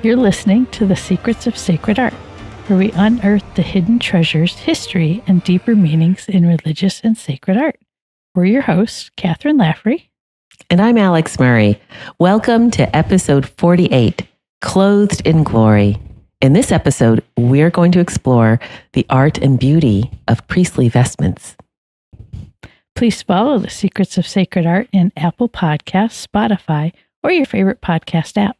You're listening to The Secrets of Sacred Art, where we unearth the hidden treasures, history, and deeper meanings in religious and sacred art. We're your hosts, Kathryn Laffrey. And I'm Alix Murray. Welcome to episode 48, Clothed in Glory. In this episode, we're going to explore the art and beauty of priestly vestments. Please follow The Secrets of Sacred Art in Apple Podcasts, Spotify, or your favorite podcast app.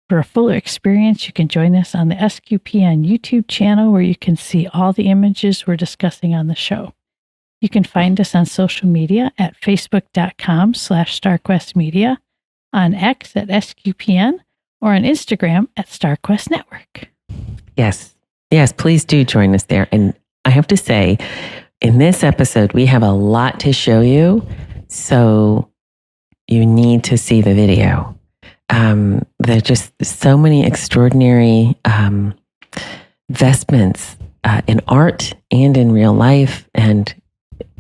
For a fuller experience, you can join us on the SQPN YouTube channel where you can see all the images we're discussing on the show. You can find us on social media at facebook.com/StarQuestMedia, on X at SQPN, or on Instagram at StarQuest Network. Yes, please do join us there. And I have to say, in this episode, we have a lot to show you, so you need to see the video. There are just so many extraordinary vestments in art and in real life. And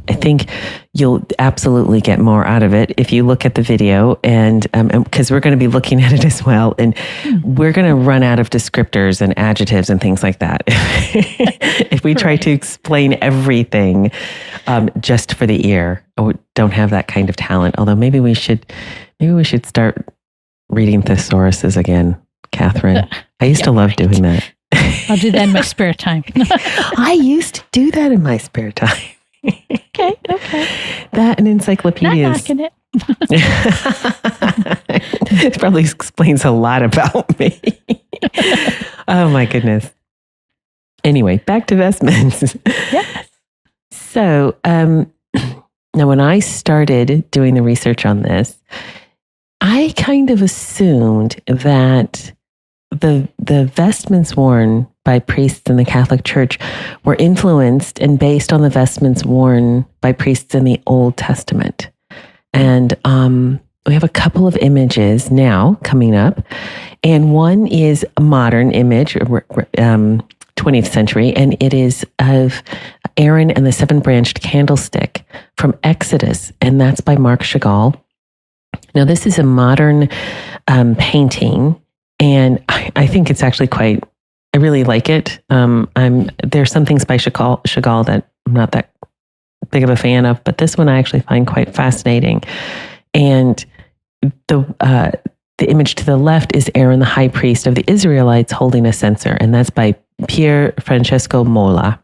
I think you'll absolutely get more out of it if you look at the video. And because we're going to be looking at it as well. And we're going to run out of descriptors and adjectives and things like that if we try to explain everything just for the ear. Oh, don't have that kind of talent. Although maybe we should start reading thesauruses again, Kathryn. I used to love doing that. I'll do that in my spare time. I used to do that in my spare time. Okay. That and encyclopedias. Not knocking it. It probably explains a lot about me. Oh my goodness. Anyway, back to vestments. Yes. So, now when I started doing the research on this, I kind of assumed that the vestments worn by priests in the Catholic Church were influenced and based on the vestments worn by priests in the Old Testament. And we have a couple of images now coming up. And one is a modern image, 20th century, and it is of Aaron and the seven-branched candlestick from Exodus, and that's by Marc Chagall. Now, this is a modern painting, and I think it's actually I really like it. There's some things by Chagall that I'm not that big of a fan of, but this one I actually find quite fascinating. And the image to the left is Aaron, the high priest of the Israelites, holding a censer, and that's by Pier Francesco Mola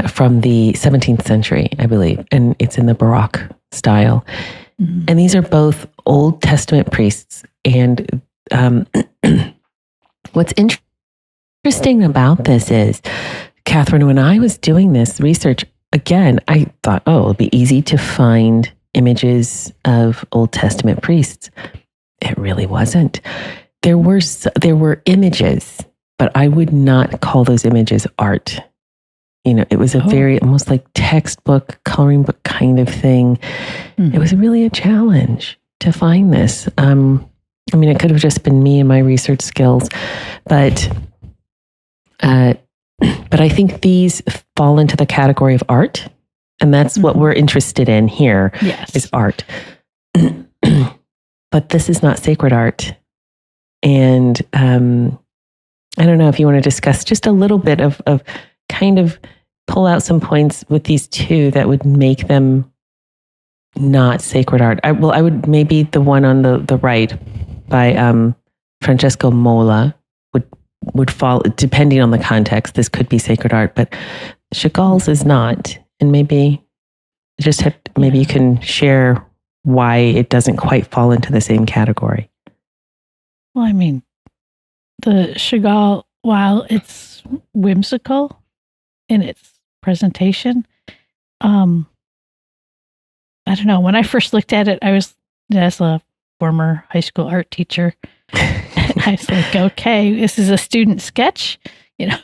from the 17th century, I believe, and it's in the Baroque style. Mm-hmm. And these are both Old Testament priests. And what's interesting about this is, Kathryn, when I was doing this research, again, I thought, it'll be easy to find images of Old Testament priests. It really wasn't. There were images, but I would not call those images art. It was a very almost like textbook, coloring book kind of thing. Mm-hmm. It was really a challenge to find this. It could have just been me and my research skills, but I think these fall into the category of art, and that's what we're interested in here. Yes. Is art. But this is not sacred art. And I don't know if you want to discuss just a little bit of kind of pull out some points with these two that would make them not sacred art. I would maybe the one on the right by Francesco Mola would fall, depending on the context. This could be sacred art, but Chagall's is not. And maybe you can share why it doesn't quite fall into the same category. Well, the Chagall, while it's whimsical in its presentation, I don't know. When I first looked at it, I was, as a former high school art teacher, I was like, okay, this is a student sketch. It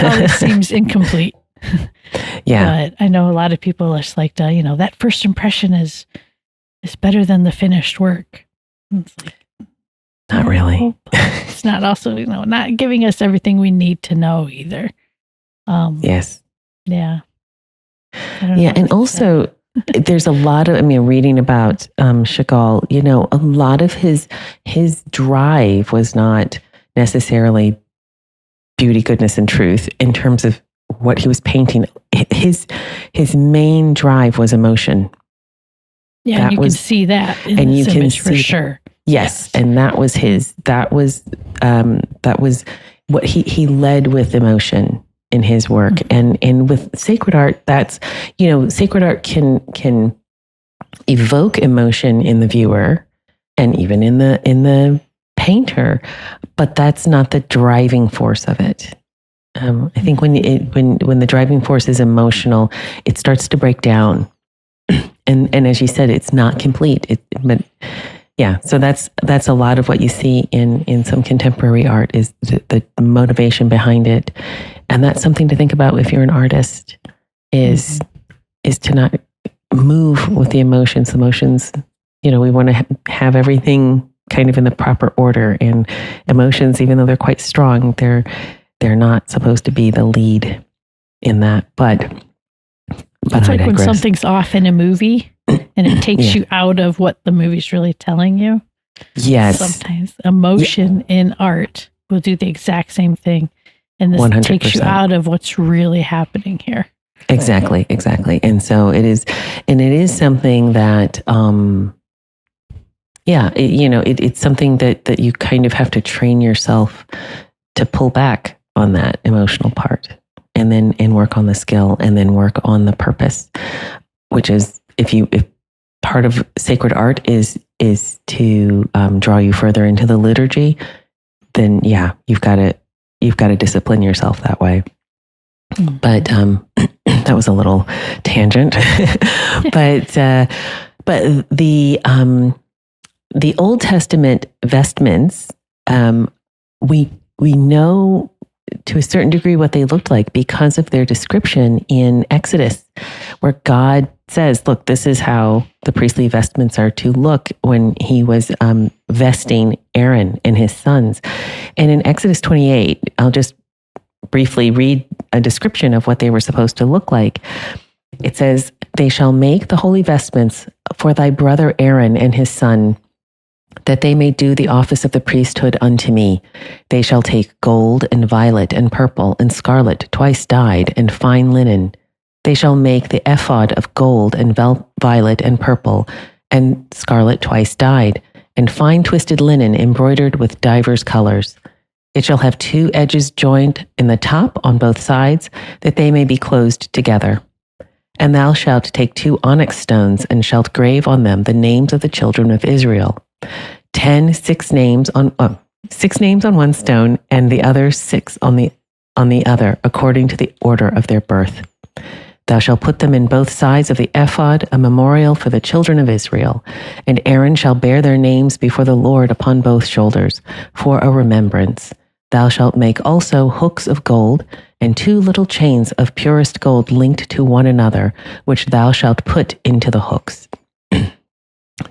always seems incomplete. Yeah. But I know a lot of people are just like, that first impression is better than the finished work. And it's like, not really. It's not also, not giving us everything we need to know either. Yes. Yeah. Yeah. And also, there's a lot of, reading about Chagall, a lot of his drive was not necessarily beauty, goodness, and truth in terms of what he was painting. His main drive was emotion. Yeah, and you can see that in this image for sure. Yes, and that was what he led with emotion in his work. And with sacred art, that's, sacred art can evoke emotion in the viewer and even in the painter, but that's not the driving force of it. I think when the driving force is emotional, it starts to break down. And as you said, it's not complete. But yeah, so that's a lot of what you see in some contemporary art is the motivation behind it, and that's something to think about if you're an artist. Is to not move with the emotions. Emotions, we want to have everything kind of in the proper order, and emotions, even though they're quite strong, they're not supposed to be the lead in that. But it's like when something's off in a movie and it takes you out of what the movie's really telling you. Yes. Sometimes emotion in art will do the exact same thing. And this 100%. Takes you out of what's really happening here. Exactly. And so it is something that, it's something that you kind of have to train yourself to pull back on that emotional part. And work on the skill, and then work on the purpose, which is if part of sacred art is to draw you further into the liturgy, then you've got to discipline yourself that way. But that was a little tangent. but the Old Testament vestments, we know to a certain degree what they looked like because of their description in Exodus, where God says, look, this is how the priestly vestments are to look when he was vesting Aaron and his sons. And in Exodus 28, I'll just briefly read a description of what they were supposed to look like. It says, they shall make the holy vestments for thy brother Aaron and his son, that they may do the office of the priesthood unto me. They shall take gold and violet and purple and scarlet twice dyed and fine linen. They shall make the ephod of gold and violet and purple and scarlet twice dyed and fine twisted linen embroidered with divers colors. It shall have 2 edges joined in the top on both sides, that they may be closed together. And thou shalt take 2 onyx stones and shalt grave on them the names of the children of Israel. 6 names on one stone, and the other 6 on the other, according to the order of their birth. Thou shalt put them in both sides of the ephod, a memorial for the children of Israel. And Aaron shall bear their names before the Lord upon both shoulders, for a remembrance. Thou shalt make also hooks of gold, and 2 little chains of purest gold linked to one another, which thou shalt put into the hooks.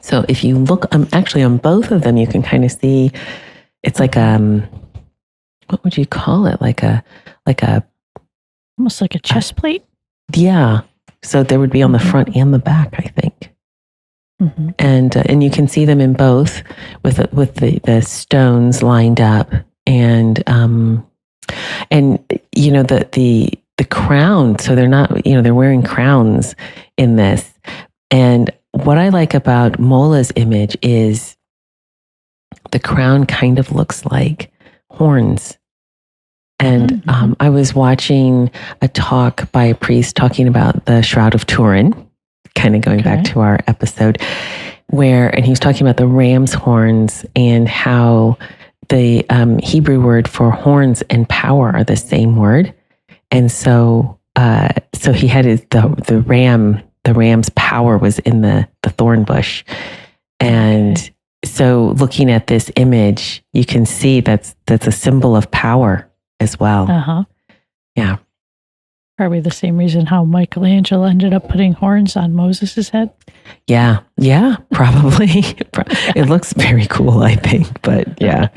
So if you look actually on both of them, you can kind of see it's like what would you call it? Like a almost like a chest plate. Yeah. So there would be on the front and the back, I think. Mm-hmm. And you can see them in both with the stones lined up, and the crown. So they're not, they're wearing crowns in this. And what I like about Mola's image is the crown kind of looks like horns. And I was watching a talk by a priest talking about the Shroud of Turin, kind of going back to our episode, and he was talking about the ram's horns and how the Hebrew word for horns and power are the same word. And so he had the ram's power was in the thorn bush. And so looking at this image, you can see that's a symbol of power as well. Uh-huh. Yeah. Probably the same reason how Michelangelo ended up putting horns on Moses' head. Yeah, probably. It looks very cool, I think, but yeah.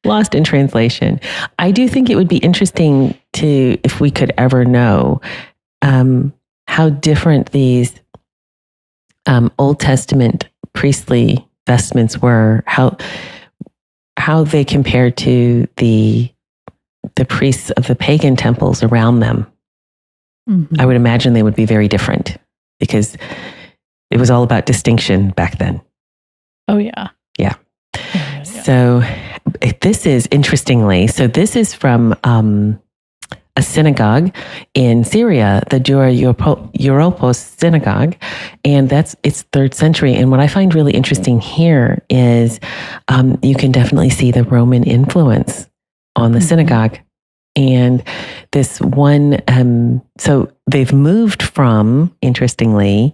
Lost in translation. I do think it would be interesting if we could ever know how different these Old Testament priestly vestments were, how how they compare to the priests of the pagan temples around them. I would imagine they would be very different because it was all about distinction back then. Oh, yeah. Yeah. So this is, interestingly, this is from a synagogue in Syria, the Dura Europos synagogue, and it's 3rd century. And what I find really interesting here is you can definitely see the Roman influence on the synagogue. And this one, so they've moved from, interestingly,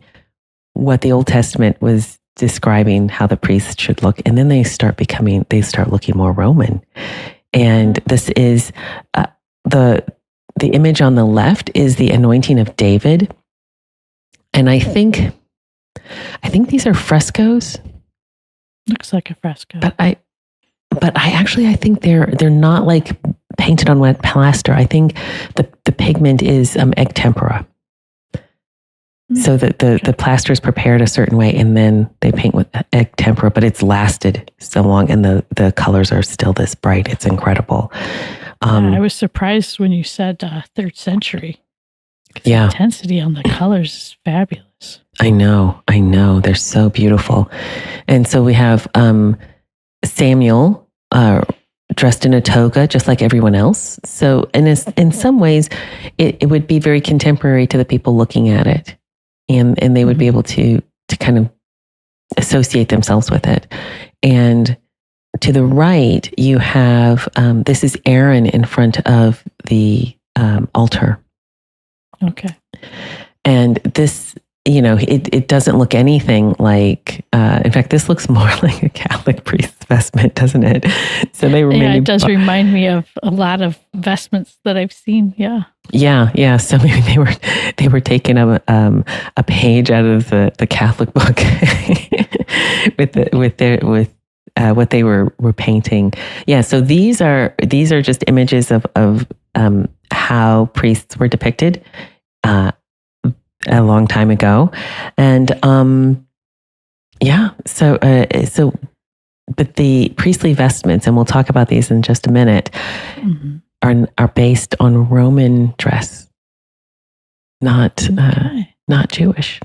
what the Old Testament was describing how the priests should look, and then they start looking more Roman. And this is the image on the left is the anointing of David, and I think these are frescoes. Looks like a fresco, but I think they're not like painted on wet plaster. I think the pigment is egg tempera. So that the plaster is prepared a certain way, and then they paint with egg tempera, but it's lasted so long, and the colors are still this bright. It's incredible. I was surprised when you said 3rd century. Yeah. The intensity on the colors is fabulous. I know. They're so beautiful. And so we have Samuel dressed in a toga, just like everyone else. So in some ways, it would be very contemporary to the people looking at it. And they would be able to kind of associate themselves with it. And to the right, you have, this is Aaron in front of the altar. Okay. And this, it doesn't look anything like, in fact, this looks more like a Catholic priest's vestment, doesn't it? So they were it does remind me of a lot of vestments that I've seen. Yeah. Yeah. So maybe they were taking a page out of the Catholic book with what they were painting. Yeah. So these are just images of how priests were depicted a long time ago, and but the priestly vestments, and we'll talk about these in just a minute, are based on Roman dress, not Jewish.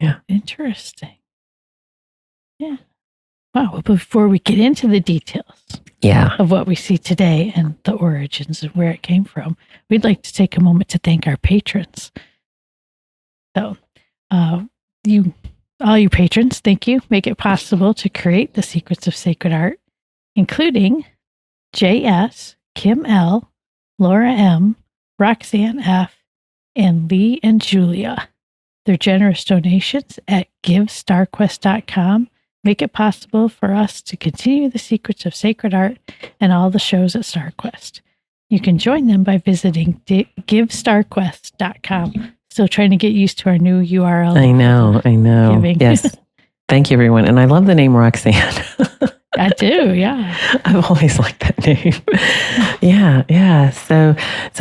Yeah. Interesting. Yeah. Wow. Well, before we get into the details of what we see today and the origins and where it came from, we'd like to take a moment to thank our patrons. So, all you patrons, thank you. Make it possible to create the Secrets of Sacred Art, including J.S., Kim L., Laura M., Roxanne F., and Lee and Julia. Their generous donations at GiveStarQuest.com make it possible for us to continue the Secrets of Sacred Art and all the shows at StarQuest. You can join them by visiting GiveStarQuest.com. Still trying to get used to our new URL. I know. Giving. Yes. Thank you, everyone. And I love the name Roxanne. I do, yeah. I've always liked that name. Yeah. So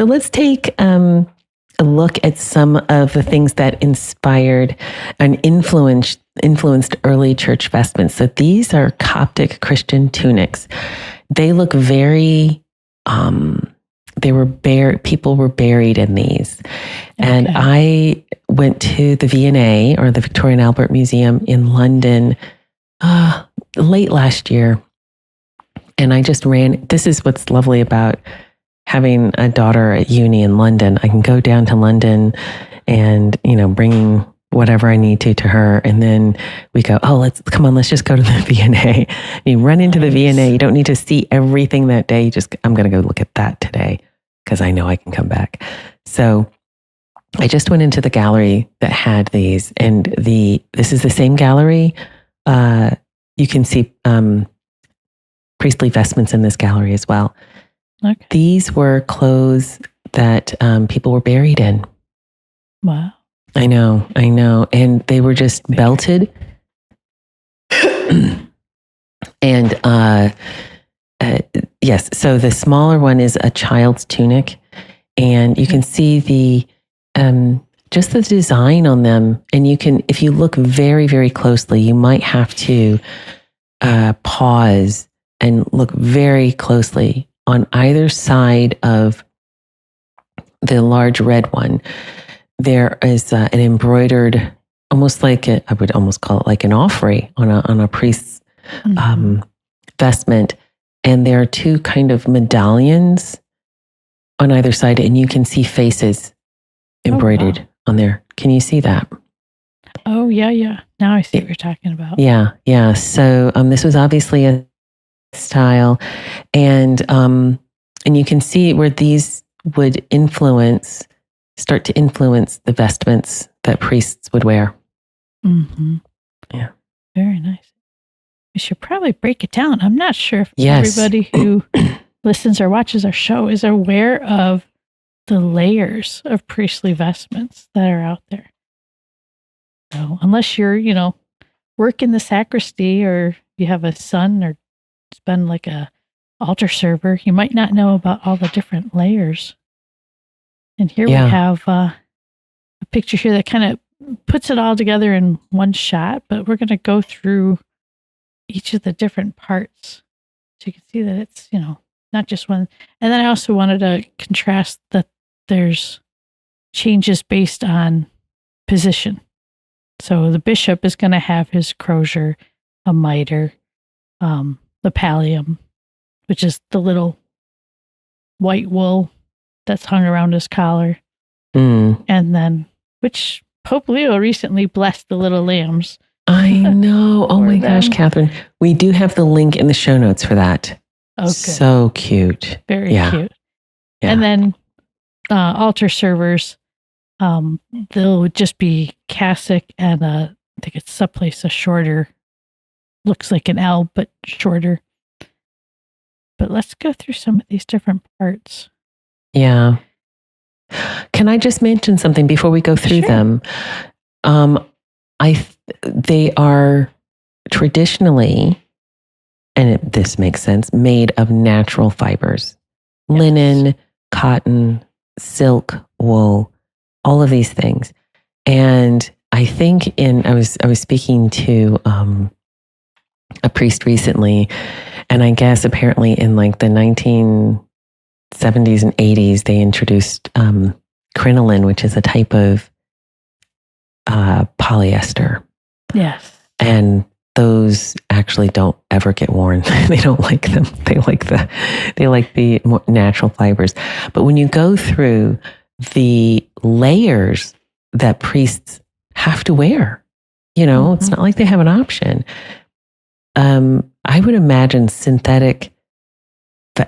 let's take a look at some of the things that inspired and influenced early church vestments. So these are Coptic Christian tunics. They look very... people were buried in these. Okay. And I went to the V&A, or the Victoria and Albert Museum in London late last year. And I just this is what's lovely about having a daughter at uni in London. I can go down to London and, bringing whatever I need to her. And then we go, let's just go to the V&A. You run into the V&A. You don't need to see everything that day. I'm going to go look at that today, because I know I can come back. So I just went into the gallery that had these, and this is the same gallery. You can see priestly vestments in this gallery as well. Okay. These were clothes that people were buried in. Wow. I know. And they were just belted. And yes, so the smaller one is a child's tunic, and you can see the just the design on them. And you can, if you look very, very closely, you might have to pause and look very closely on either side of the large red one, there is an embroidered, almost like I would almost call it like an offering on a priest's vestment. And there are two kind of medallions on either side, and you can see faces embroidered on there. Can you see that? Oh, yeah. Now I see what you're talking about. Yeah. So this was obviously a style, and you can see where these would start to influence the vestments that priests would wear. Mm-hmm. Yeah. Very nice. We should probably break it down. I'm not sure if everybody who listens or watches our show is aware of the layers of priestly vestments that are out there. So unless you're, work in the sacristy or you have a son or been like a altar server, you might not know about all the different layers. And here we have a picture here that kind of puts it all together in one shot, but we're going to go through each of the different parts so you can see that it's, not just one. And then I also wanted to contrast that there's changes based on position. So the bishop is going to have his crozier, a mitre, the pallium, which is the little white wool that's hung around his collar. And then, which Pope Leo recently blessed the little lambs. I know. Oh my gosh, Kathryn. We do have the link in the show notes for that. Oh, good. So cute. Very cute. Yeah. And then altar servers, they'll just be cassock and I think it's someplace a shorter, looks like an alb, but shorter. But let's go through some of these different parts. Yeah. Can I just mention something before we go through them? They are traditionally, and this makes sense, made of natural fibers. Yes. Linen, cotton, silk, wool, all of these things. And I think I was speaking to a priest recently, and I guess apparently in like the 1970s and 80s, they introduced crinoline, which is a type of polyester. Yes. And those actually don't ever get worn. They don't like them. They like the more natural fibers. But when you go through the layers that priests have to wear, it's not like they have an option. I would imagine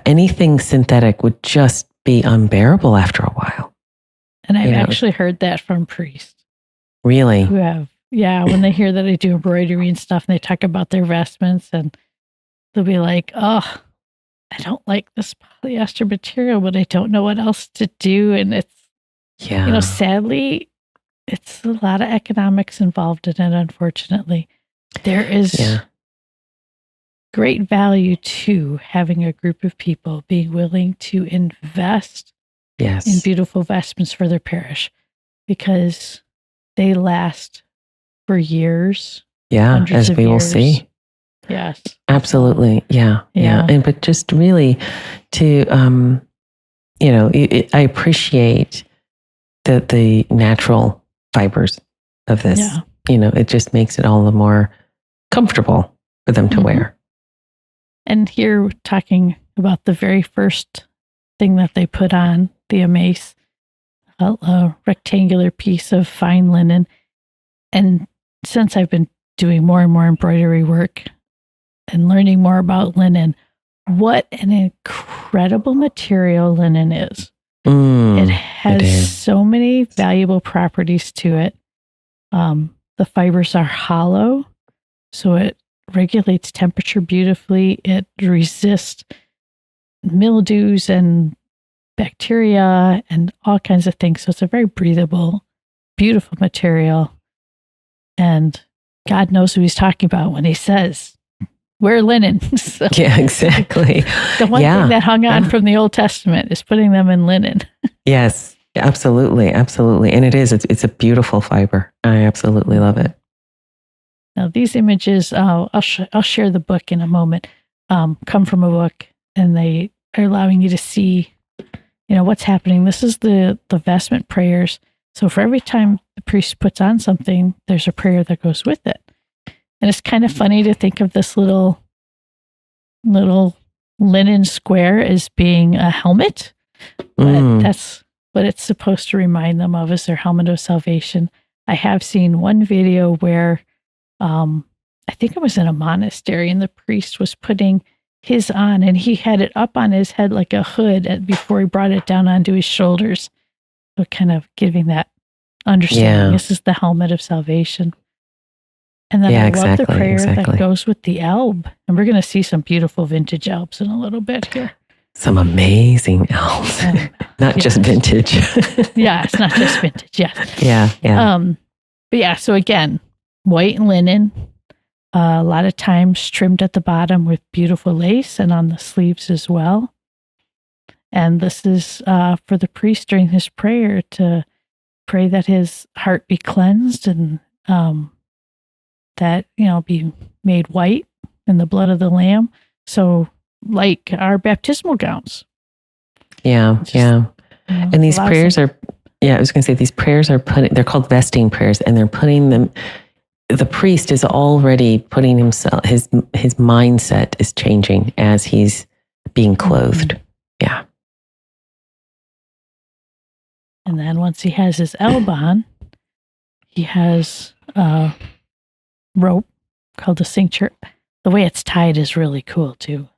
anything synthetic would just be unbearable after a while. And I've actually heard that from priests. Really? Who have, when they hear that I do embroidery and stuff and they talk about their vestments and they'll be like, oh, I don't like this polyester material, but I don't know what else to do. And it's, sadly, it's a lot of economics involved in it, unfortunately. There is great value to having a group of people being willing to invest in beautiful vestments for their parish because they last for years. Yeah, as we will see. Yes. Absolutely. Yeah. And but just really to I appreciate the natural fibers of this. Yeah. It just makes it all the more comfortable for them to wear. And here we're talking about the very first thing that they put on, the amice, a rectangular piece of fine linen. And since I've been doing more and more embroidery work and learning more about linen, what an incredible material linen is. It has so many valuable properties to it. The fibers are hollow, so it regulates temperature beautifully. It resists mildews and bacteria and all kinds of things. So it's a very breathable, beautiful material. And God knows who he's talking about when he says, wear linen. So yeah, exactly. The one thing that hung on from the Old Testament is putting them in linen. Yes, absolutely. Absolutely. And it's a beautiful fiber. I absolutely love it. Now these images, I'll share the book in a moment. come from a book, and they are allowing you to see, what's happening. This is the vestment prayers. So for every time the priest puts on something, there's a prayer that goes with it. And it's kind of funny to think of this little linen square as being a helmet, but that's what it's supposed to remind them of, is their helmet of salvation. I have seen one video where I think it was in a monastery, and the priest was putting his on, and he had it up on his head like a hood before he brought it down onto his shoulders. So kind of giving that understanding. This is the helmet of salvation. And then I love the prayer that goes with the alb. And we're going to see some beautiful vintage albs in a little bit here. Some amazing albs. Not just vintage. Yeah, it's not just vintage. Yeah. Yeah. But yeah, so again, white linen, a lot of times trimmed at the bottom with beautiful lace, and on the sleeves as well. And this is for the priest during his prayer to pray that his heart be cleansed, and that, be made white in the blood of the Lamb. So like our baptismal gowns. Yeah. And these prayers are, I was going to say, these prayers are they're called vesting prayers, and they're putting them, the priest is already putting himself, his mindset is changing as he's being clothed. Yeah. And then once he has his alb on, he has a rope called a cincture. The way it's tied is really cool too.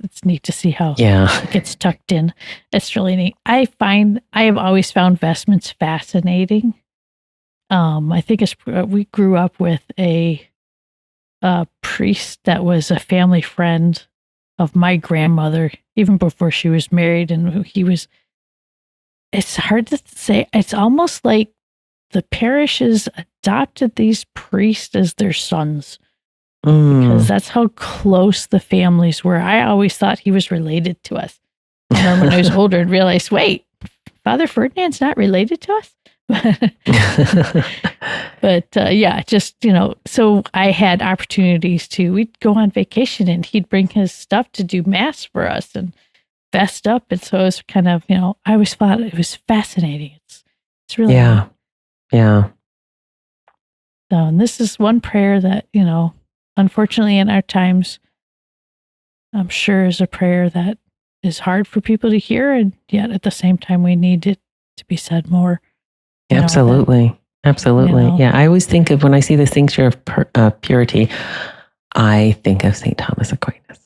It's neat to see how it gets tucked in. It's really neat. I have always found vestments fascinating. I think we grew up with a priest that was a family friend of my grandmother, even before she was married, and it's hard to say. It's almost like the parishes adopted these priests as their sons, because that's how close the families were. I always thought he was related to us. I remember when I was older and realized, wait, Father Ferdinand's not related to us? But just, so I had opportunities we'd go on vacation, and he'd bring his stuff to do mass for us and vest up. And so it was kind of, I always thought it was fascinating. It's really neat. Yeah. So, and this is one prayer that, unfortunately in our times, I'm sure is a prayer that is hard for people to hear, and yet at the same time we need it to be said more. Absolutely. Yeah. I always think of, when I see the cincture of purity, I think of St. Thomas Aquinas.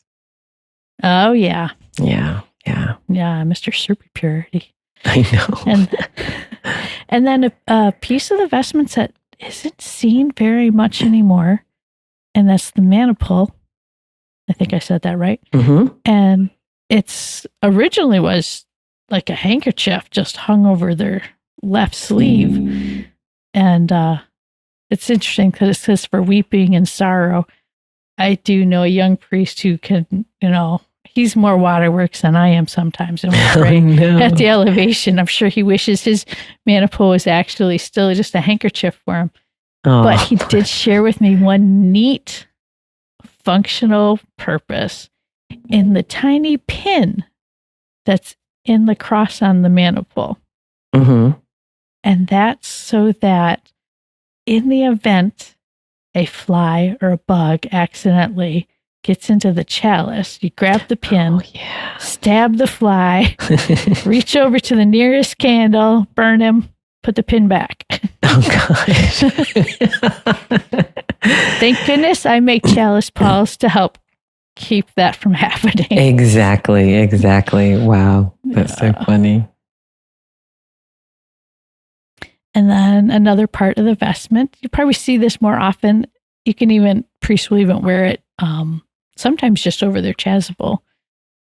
Oh, yeah. Yeah. Yeah, Mr. Super Purity. I know. And then a piece of the vestments that isn't seen very much anymore, and that's the maniple. I think I said that right. Mm-hmm. And it's originally was like a handkerchief just hung over their left sleeve. And it's interesting because it says for weeping and sorrow. I do know a young priest who can, he's more waterworks than I am sometimes. And we're praying at the elevation. I'm sure he wishes his maniple was actually still just a handkerchief for him. Oh. But he did share with me one neat functional purpose in the tiny pin that's in the cross on the maniple. Mm-hmm. And that's so that in the event a fly or a bug accidentally gets into the chalice, you grab the pin, stab the fly, reach over to the nearest candle, burn him, put the pin back. Oh, gosh. Thank goodness I make chalice pawls to help keep that from happening. Exactly. Wow. That's so funny. And then another part of the vestment, you probably see this more often. Priests will even wear it sometimes just over their chasuble.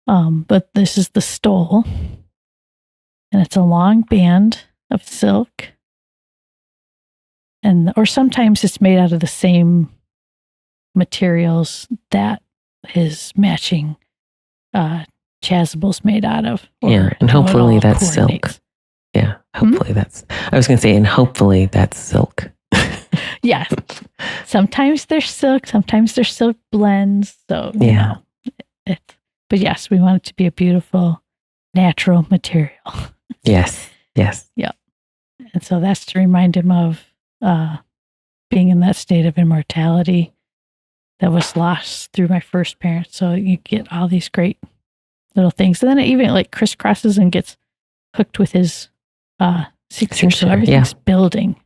But this is the stole. And it's a long band of silk. Or sometimes it's made out of the same materials that his matching chasuble's made out of. And hopefully that's silk. Yeah, hopefully I was going to say, and hopefully that's silk. Yeah. Sometimes they're silk, sometimes they're silk blends. So, But yes, we want it to be a beautiful, natural material. Yes. Yep. And so that's to remind him of being in that state of immortality that was lost through my first parents. So you get all these great little things. And then it even like crisscrosses and gets hooked with his signature. So everything's building.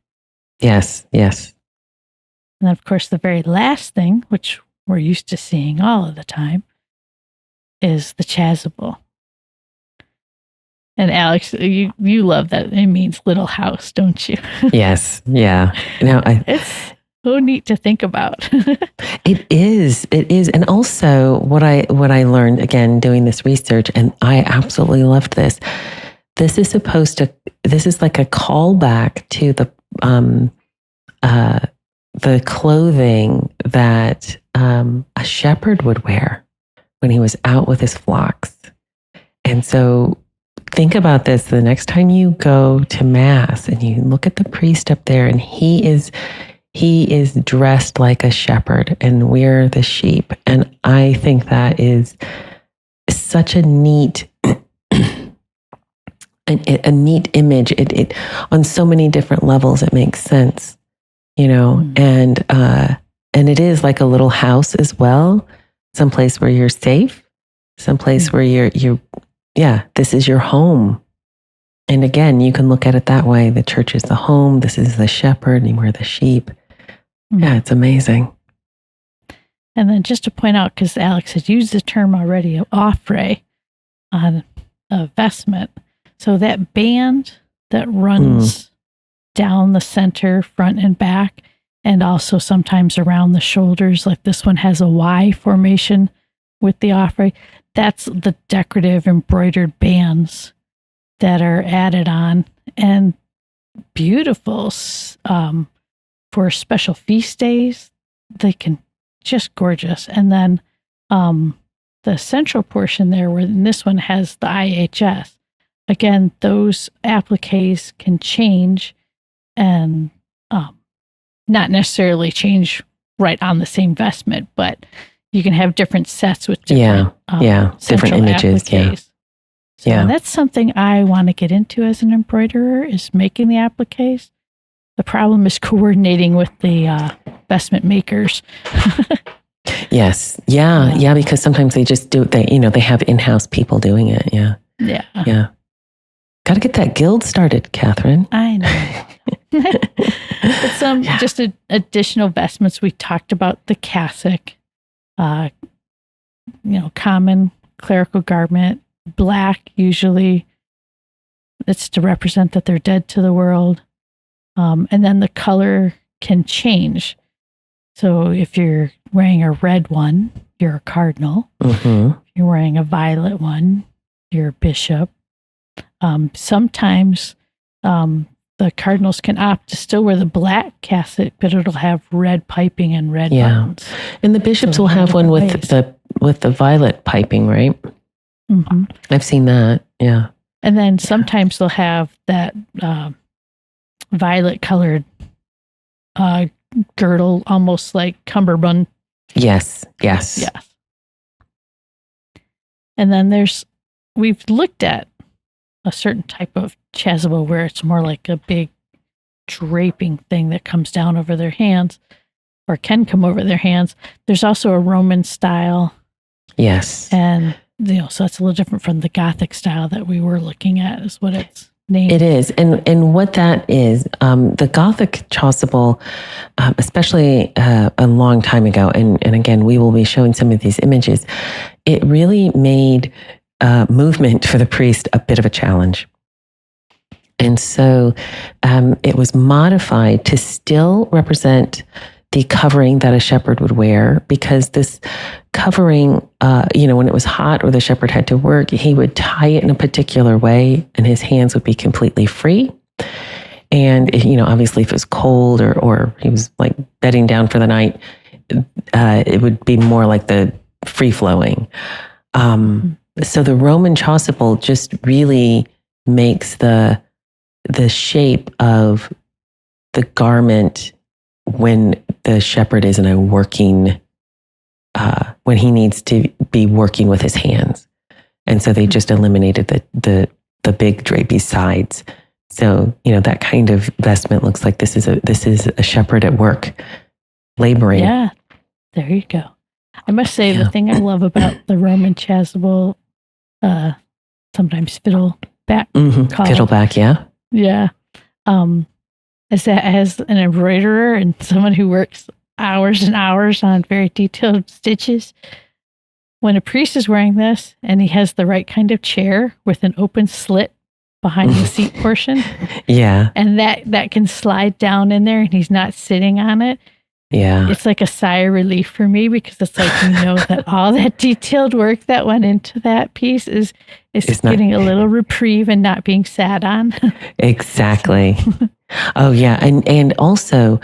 Yes. And then, of course, the very last thing, which we're used to seeing all of the time, is the chasuble. And Alix, you love that. It means little house, don't you? Yes. Yeah. It's so neat to think about. It is. And also what I learned, again, doing this research, and I absolutely loved this. This is like a callback to the clothing that a shepherd would wear when he was out with his flocks. And so think about this the next time you go to Mass and you look at the priest up there, and he is dressed like a shepherd and we're the sheep. And I think that is such a neat a neat image. It on so many different levels it makes sense, and it is like a little house as well, someplace where you're safe, someplace where you're this is your home. And again, you can look at it that way. The church is the home. This is the shepherd, and we're the sheep. Yeah, it's amazing. And then just to point out, because Alix had used the term already, offre on a vestment. So that band that runs down the center, front and back, and also sometimes around the shoulders, like this one has a Y formation with the offre. That's the decorative embroidered bands that are added on, and beautiful for special feast days. They can just gorgeous. And then the central portion there, where this one has the IHS. Again, those appliques can change and not necessarily change right on the same vestment, but you can have different sets with different different images. Appliques. So that's something I want to get into as an embroiderer, is making the appliques. The problem is coordinating with the vestment makers. Yes. Yeah. Because sometimes they just do it. They have in-house people doing it. Yeah. Got to get that guild started, Kathryn. I know. But some just additional vestments. We talked about the cassock, common clerical garment, black usually. It's to represent that they're dead to the world. And then the color can change. So if you're wearing a red one, you're a cardinal. Mm-hmm. If you're wearing a violet one, you're a bishop. Sometimes the cardinals can opt to still wear the black cassock, but it'll have red piping and red buttons. And the bishops will have one with the violet piping, right? Mm-hmm. I've seen that. Yeah. And then sometimes they'll have that violet colored girdle, almost like cummerbund. Yes. And then we've looked at a certain type of chasuble where it's more like a big draping thing that comes down over their hands, or can come over their hands. There's also a Roman style. Yes. And so it's a little different from the Gothic style that we were looking at, is what it's named. It is. And what that is, the Gothic chasuble, especially a long time ago, and again, we will be showing some of these images, it really made movement for the priest a bit of a challenge. And so it was modified to still represent the covering that a shepherd would wear, because this covering, when it was hot or the shepherd had to work, he would tie it in a particular way and his hands would be completely free. And, obviously if it was cold or he was like bedding down for the night, it would be more like the free flowing. So the Roman chasuble just really makes the shape of the garment when the shepherd is in a working when he needs to be working with his hands. And so they just eliminated the big drapey sides. So, that kind of vestment looks like this is a shepherd at work, laboring. Yeah, there you go. I must say, the thing I love about the Roman chasuble, sometimes fiddleback, fiddleback, yeah, is that as an embroiderer and someone who works hours and hours on very detailed stitches, when a priest is wearing this and he has the right kind of chair with an open slit behind the seat portion, and that can slide down in there and he's not sitting on it, it's like a sigh of relief for me, because it's like, that all that detailed work that went into that piece is getting a little reprieve and not being sat on. Exactly. Oh yeah. And also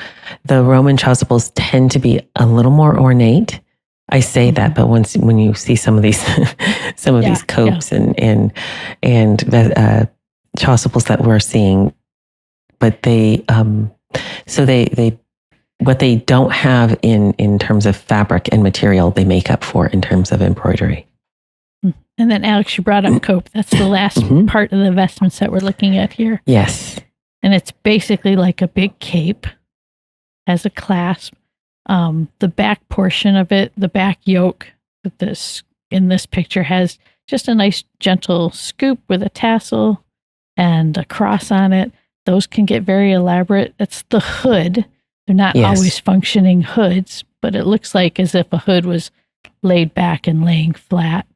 the Roman chasubles tend to be a little more ornate. I say that, but when you see some of these these copes and chasubles that we're seeing, but they what they don't have in terms of fabric and material, they make up for in terms of embroidery. And then, Alix, you brought up cope. That's the last part of the vestments that we're looking at here. Yes. And it's basically like a big cape, has a clasp. The back portion of it, the back yoke, in this picture has just a nice gentle scoop with a tassel and a cross on it. Those can get very elaborate. It's the hood. They're not always functioning hoods, but it looks like as if a hood was laid back and laying flat.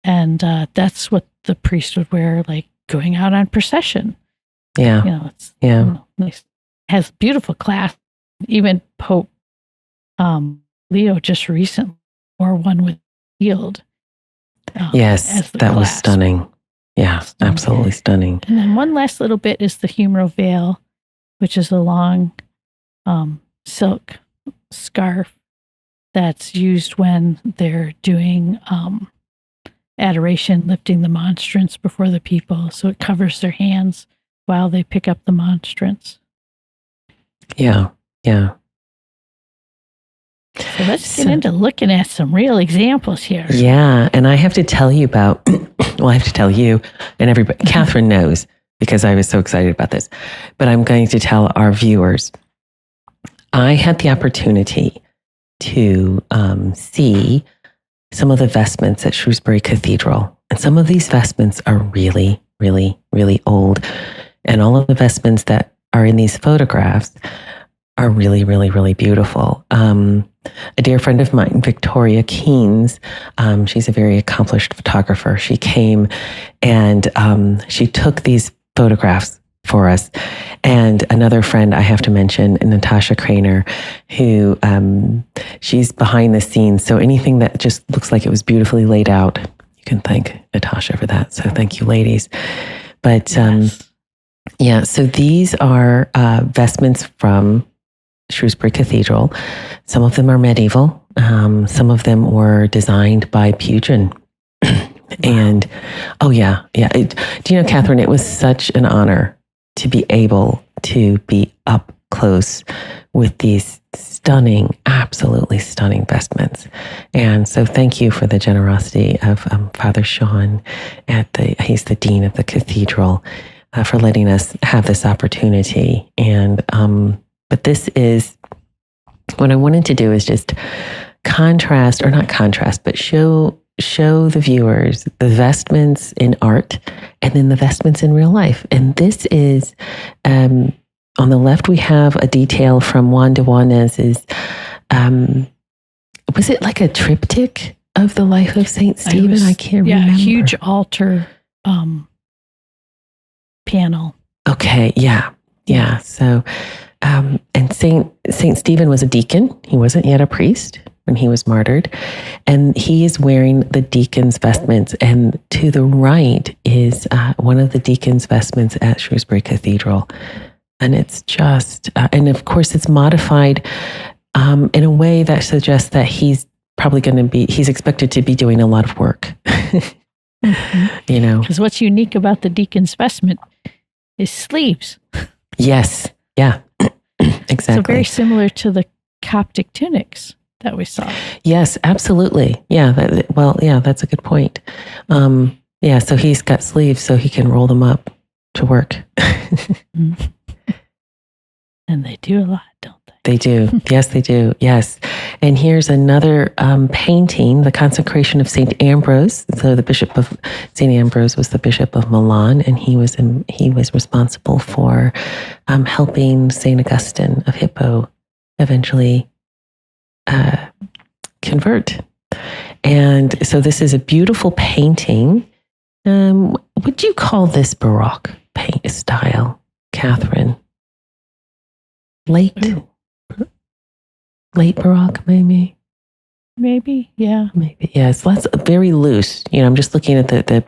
And that's what the priest would wear, like going out on procession. Yeah. It's nice. Has beautiful clasp. Even Pope Leo just recently wore one with shield. Yes, that was stunning. Yeah, absolutely stunning. And then one last little bit is the humeral veil, which is a long silk scarf that's used when they're doing adoration, lifting the monstrance before the people. So it covers their hands while they pick up the monstrance. Yeah. So let's get into looking at some real examples here. Yeah. And I have to tell you I have to tell you and everybody, Kathryn knows because I was so excited about this, but I'm going to tell our viewers, I had the opportunity to see some of the vestments at Shrewsbury Cathedral. And some of these vestments are really, really, really old. And all of the vestments that are in these photographs are really, really, really beautiful. A dear friend of mine, Victoria Keynes, she's a very accomplished photographer. She came and she took these photographs for us. And another friend I have to mention, Natasha Craner, who she's behind the scenes. So anything that just looks like it was beautifully laid out, you can thank Natasha for that. So thank you, ladies. But so these are vestments from Shrewsbury Cathedral. Some of them are medieval. Some of them were designed by Pugin. And do you know, Kathryn, it was such an honor to be able to be up close with these stunning, absolutely stunning vestments. And so thank you for the generosity of Father Syon he's the dean of the cathedral, for letting us have this opportunity. And but this is what I wanted to do is just contrast, or not contrast, but show the viewers the vestments in art and then the vestments in real life. And this is, on the left, we have a detail from Juan de Juanes' was it like a triptych of the life of St. Stephen? I can't remember. Yeah, huge altar panel. Okay, yeah. So, and St. Stephen was a deacon. He wasn't yet a priest when he was martyred. And he is wearing the deacon's vestments. And to the right is one of the deacon's vestments at Shrewsbury Cathedral. And it's just, and of course it's modified in a way that suggests that he's probably he's expected to be doing a lot of work. You know? Because what's unique about the deacon's vestment is sleeves. Yes. Yeah. Exactly. So very similar to the Coptic tunics. that we saw. Yes, absolutely. Yeah. That's a good point. So he's got sleeves so he can roll them up to work. Mm. And they do a lot, don't they? They do. Yes, they do. Yes. And here's another painting, the consecration of St. Ambrose. So the bishop of St. Ambrose was the bishop of Milan, and he was responsible for helping St. Augustine of Hippo eventually convert. And so this is a beautiful painting. Would you call this Baroque paint style, Kathryn? Late Baroque, maybe. Maybe, yeah. Maybe, yes. That's very loose. I'm just looking at the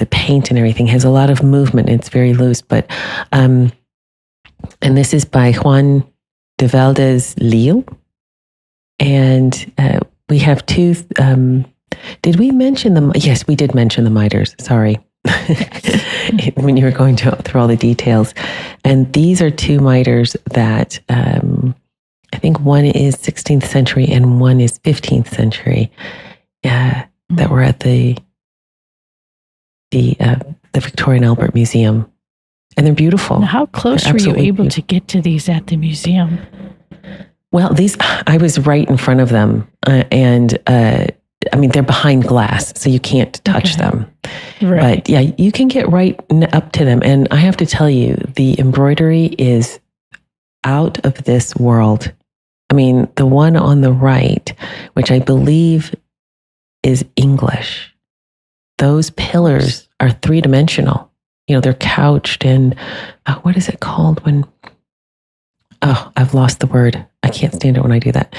paint and everything. It has a lot of movement. It's very loose, but and this is by Juan de Juanes, and we have two. Did we mention them? Yes, we did mention the miters. Sorry. When you were going through all the details. And these are two miters that I think one is 16th century and one is 15th century that were at the Victoria and Albert Museum. And they're beautiful. Now, how close were you able to get to these at the museum? Well, I was right in front of them. They're behind glass, so you can't touch them. Right. But yeah, you can get right up to them. And I have to tell you, the embroidery is out of this world. I mean, the one on the right, which I believe is English, those pillars are three-dimensional. They're couched in, what is it called when... Oh, I've lost the word. I can't stand it when I do that.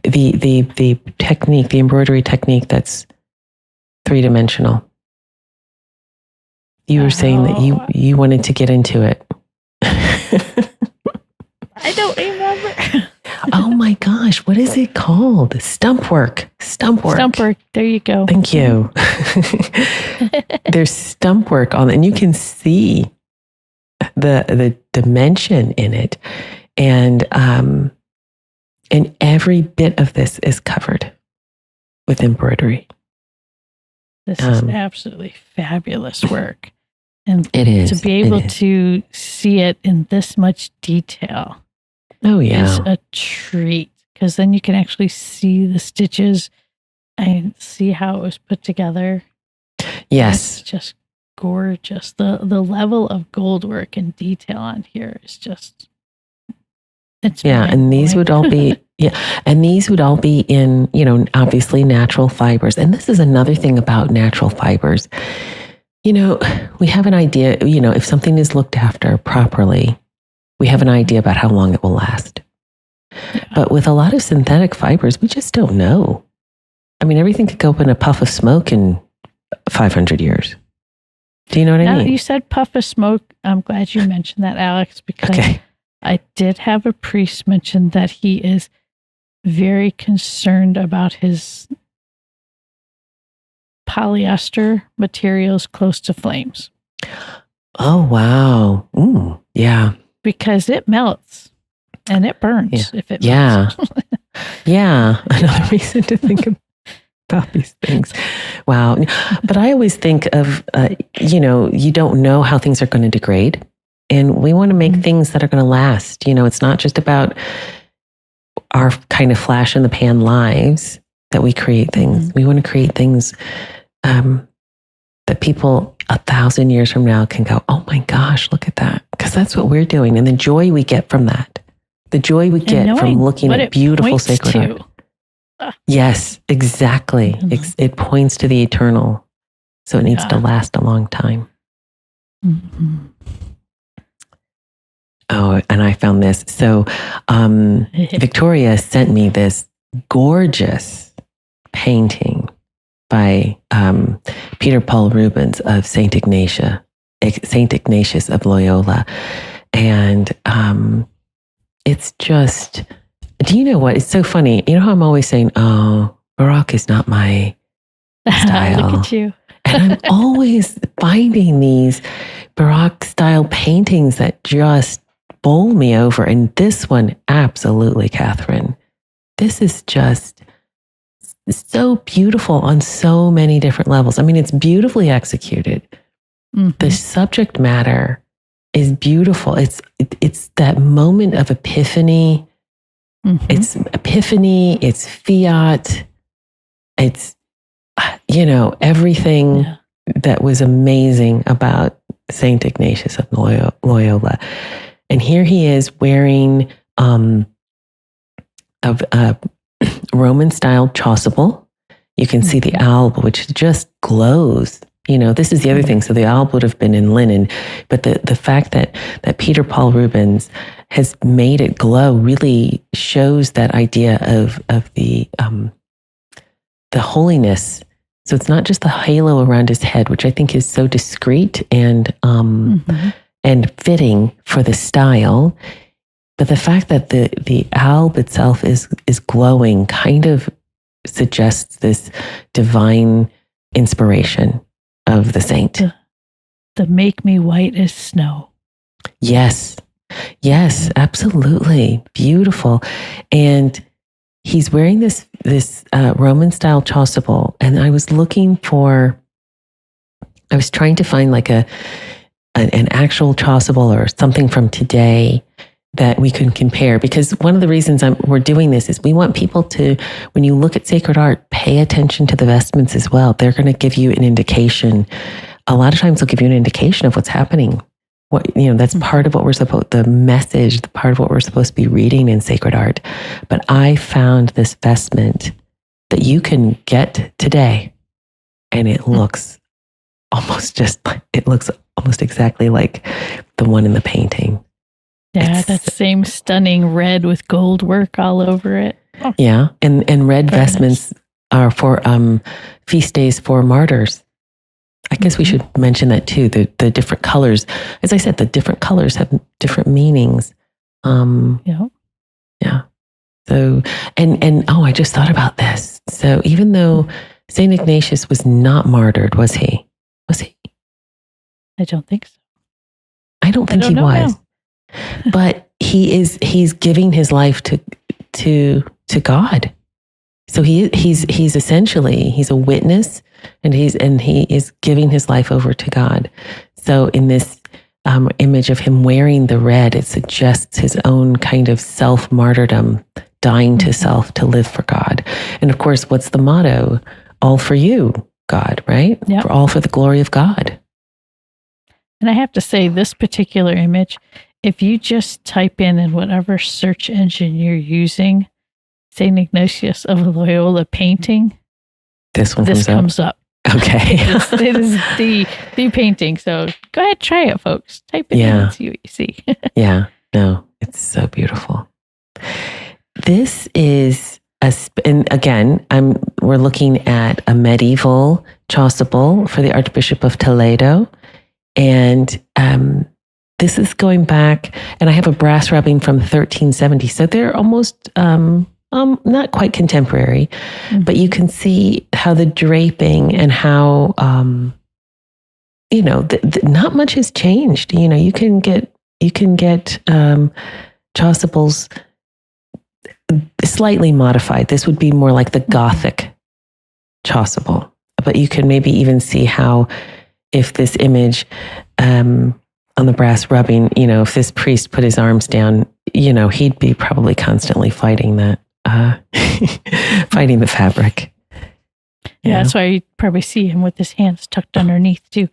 The technique, the embroidery technique that's three-dimensional. You were saying that you wanted to get into it. I don't remember. Oh my gosh, what is it called? Stump work. There you go. Thank you. There's stump work on it, and you can see the dimension in it. And every bit of this is covered with embroidery. This is absolutely fabulous work. And it is. To be able to see it in this much detail is a treat. Because then you can actually see the stitches and see how it was put together. Yes. It's just gorgeous. The level of gold work and detail on here is just... and these would all be in, obviously natural fibers. And this is another thing about natural fibers. We have an idea, if something is looked after properly, we have an idea about how long it will last. Yeah. But with a lot of synthetic fibers, we just don't know. I mean, everything could go up in a puff of smoke in 500 years. Do you know what I mean? You said puff of smoke. I'm glad you mentioned that, Alix, because I did have a priest mention that he is very concerned about his polyester materials close to flames. Oh, wow. Ooh, yeah. Because it melts and it burns if it melts. Yeah. Another reason to think about these things. Wow. But I always think of, you don't know how things are going to degrade. And we want to make things that are going to last. It's not just about our kind of flash in the pan lives that we create things. We want to create things that people 1,000 years from now can go, oh my gosh, look at that. Because that's what we're doing. And the joy we get from that, the joy we get from looking at beautiful sacred art. Yes, exactly. It points to the eternal. So it needs to last a long time. Mm-hmm. Oh, and I found this. So Victoria sent me this gorgeous painting by Peter Paul Rubens of Saint Ignatius of Loyola. And it's just, do you know what? It's so funny. You know how I'm always saying, oh, Baroque is not my style. Look at you. And I'm always finding these Baroque style paintings that just bowl me over. And this one, absolutely, Kathryn. this is just so beautiful on so many different levels. I mean, it's beautifully executed. The subject matter is beautiful. It's that moment of epiphany. It's epiphany, it's fiat, it's, everything that was amazing about St. Ignatius of Loyola. And here he is wearing a Roman style chasuble. You can see the alb, which just glows. This is the other thing. So the alb would have been in linen, but the fact that Peter Paul Rubens has made it glow really shows that idea of the holiness. So it's not just the halo around his head, which I think is so discreet and fitting for the style, but the fact that the alb itself is glowing kind of suggests this divine inspiration of the saint. The make me white as snow. Yes, absolutely. Beautiful. And he's wearing this Roman style chasuble. And I was trying to find like an actual chasuble or something from today that we can compare, because one of the reasons we're doing this is we want people to, when you look at sacred art, pay attention to the vestments as well. They're going to give you an indication. A lot of times they'll give you an indication of what's happening. That's part of what the message, the part of what we're supposed to be reading in sacred art. But I found this vestment that you can get today, and it looks almost exactly like the one in the painting. Yeah, that same stunning red with gold work all over it. Oh. Yeah, and red vestments are for feast days for martyrs. I guess we should mention that too. The different colors, as I said, the different colors have different meanings. Yeah. So, and I just thought about this. So even though Saint Ignatius was not martyred, was he? Was he? I don't think so. I don't think he was. But he's giving his life to God. So he's essentially, he's a witness, and he is giving his life over to God. So in this image of him wearing the red, it suggests his own kind of self-martyrdom, dying to self to live for God. And of course, what's the motto? All for you, God, right? Yep. All for the glory of God. And I have to say, this particular image, if you just type in whatever search engine you're using, St. Ignatius of Loyola painting, this comes up. Okay. it is the painting. So go ahead, try it, folks. Type it in and see what you see. Yeah. No, it's so beautiful. This is and again, we're looking at a medieval chasuble for the Archbishop of Toledo. And this is going back, and I have a brass rubbing from 1370. So they're almost not quite contemporary, but you can see how the draping and how not much has changed. You can get chasubles slightly modified. This would be more like the Gothic chasuble, but you can maybe even see how, if this image on the brass rubbing, if this priest put his arms down, he'd be probably constantly fighting that, fighting the fabric. Yeah, that's why you probably see him with his hands tucked underneath too,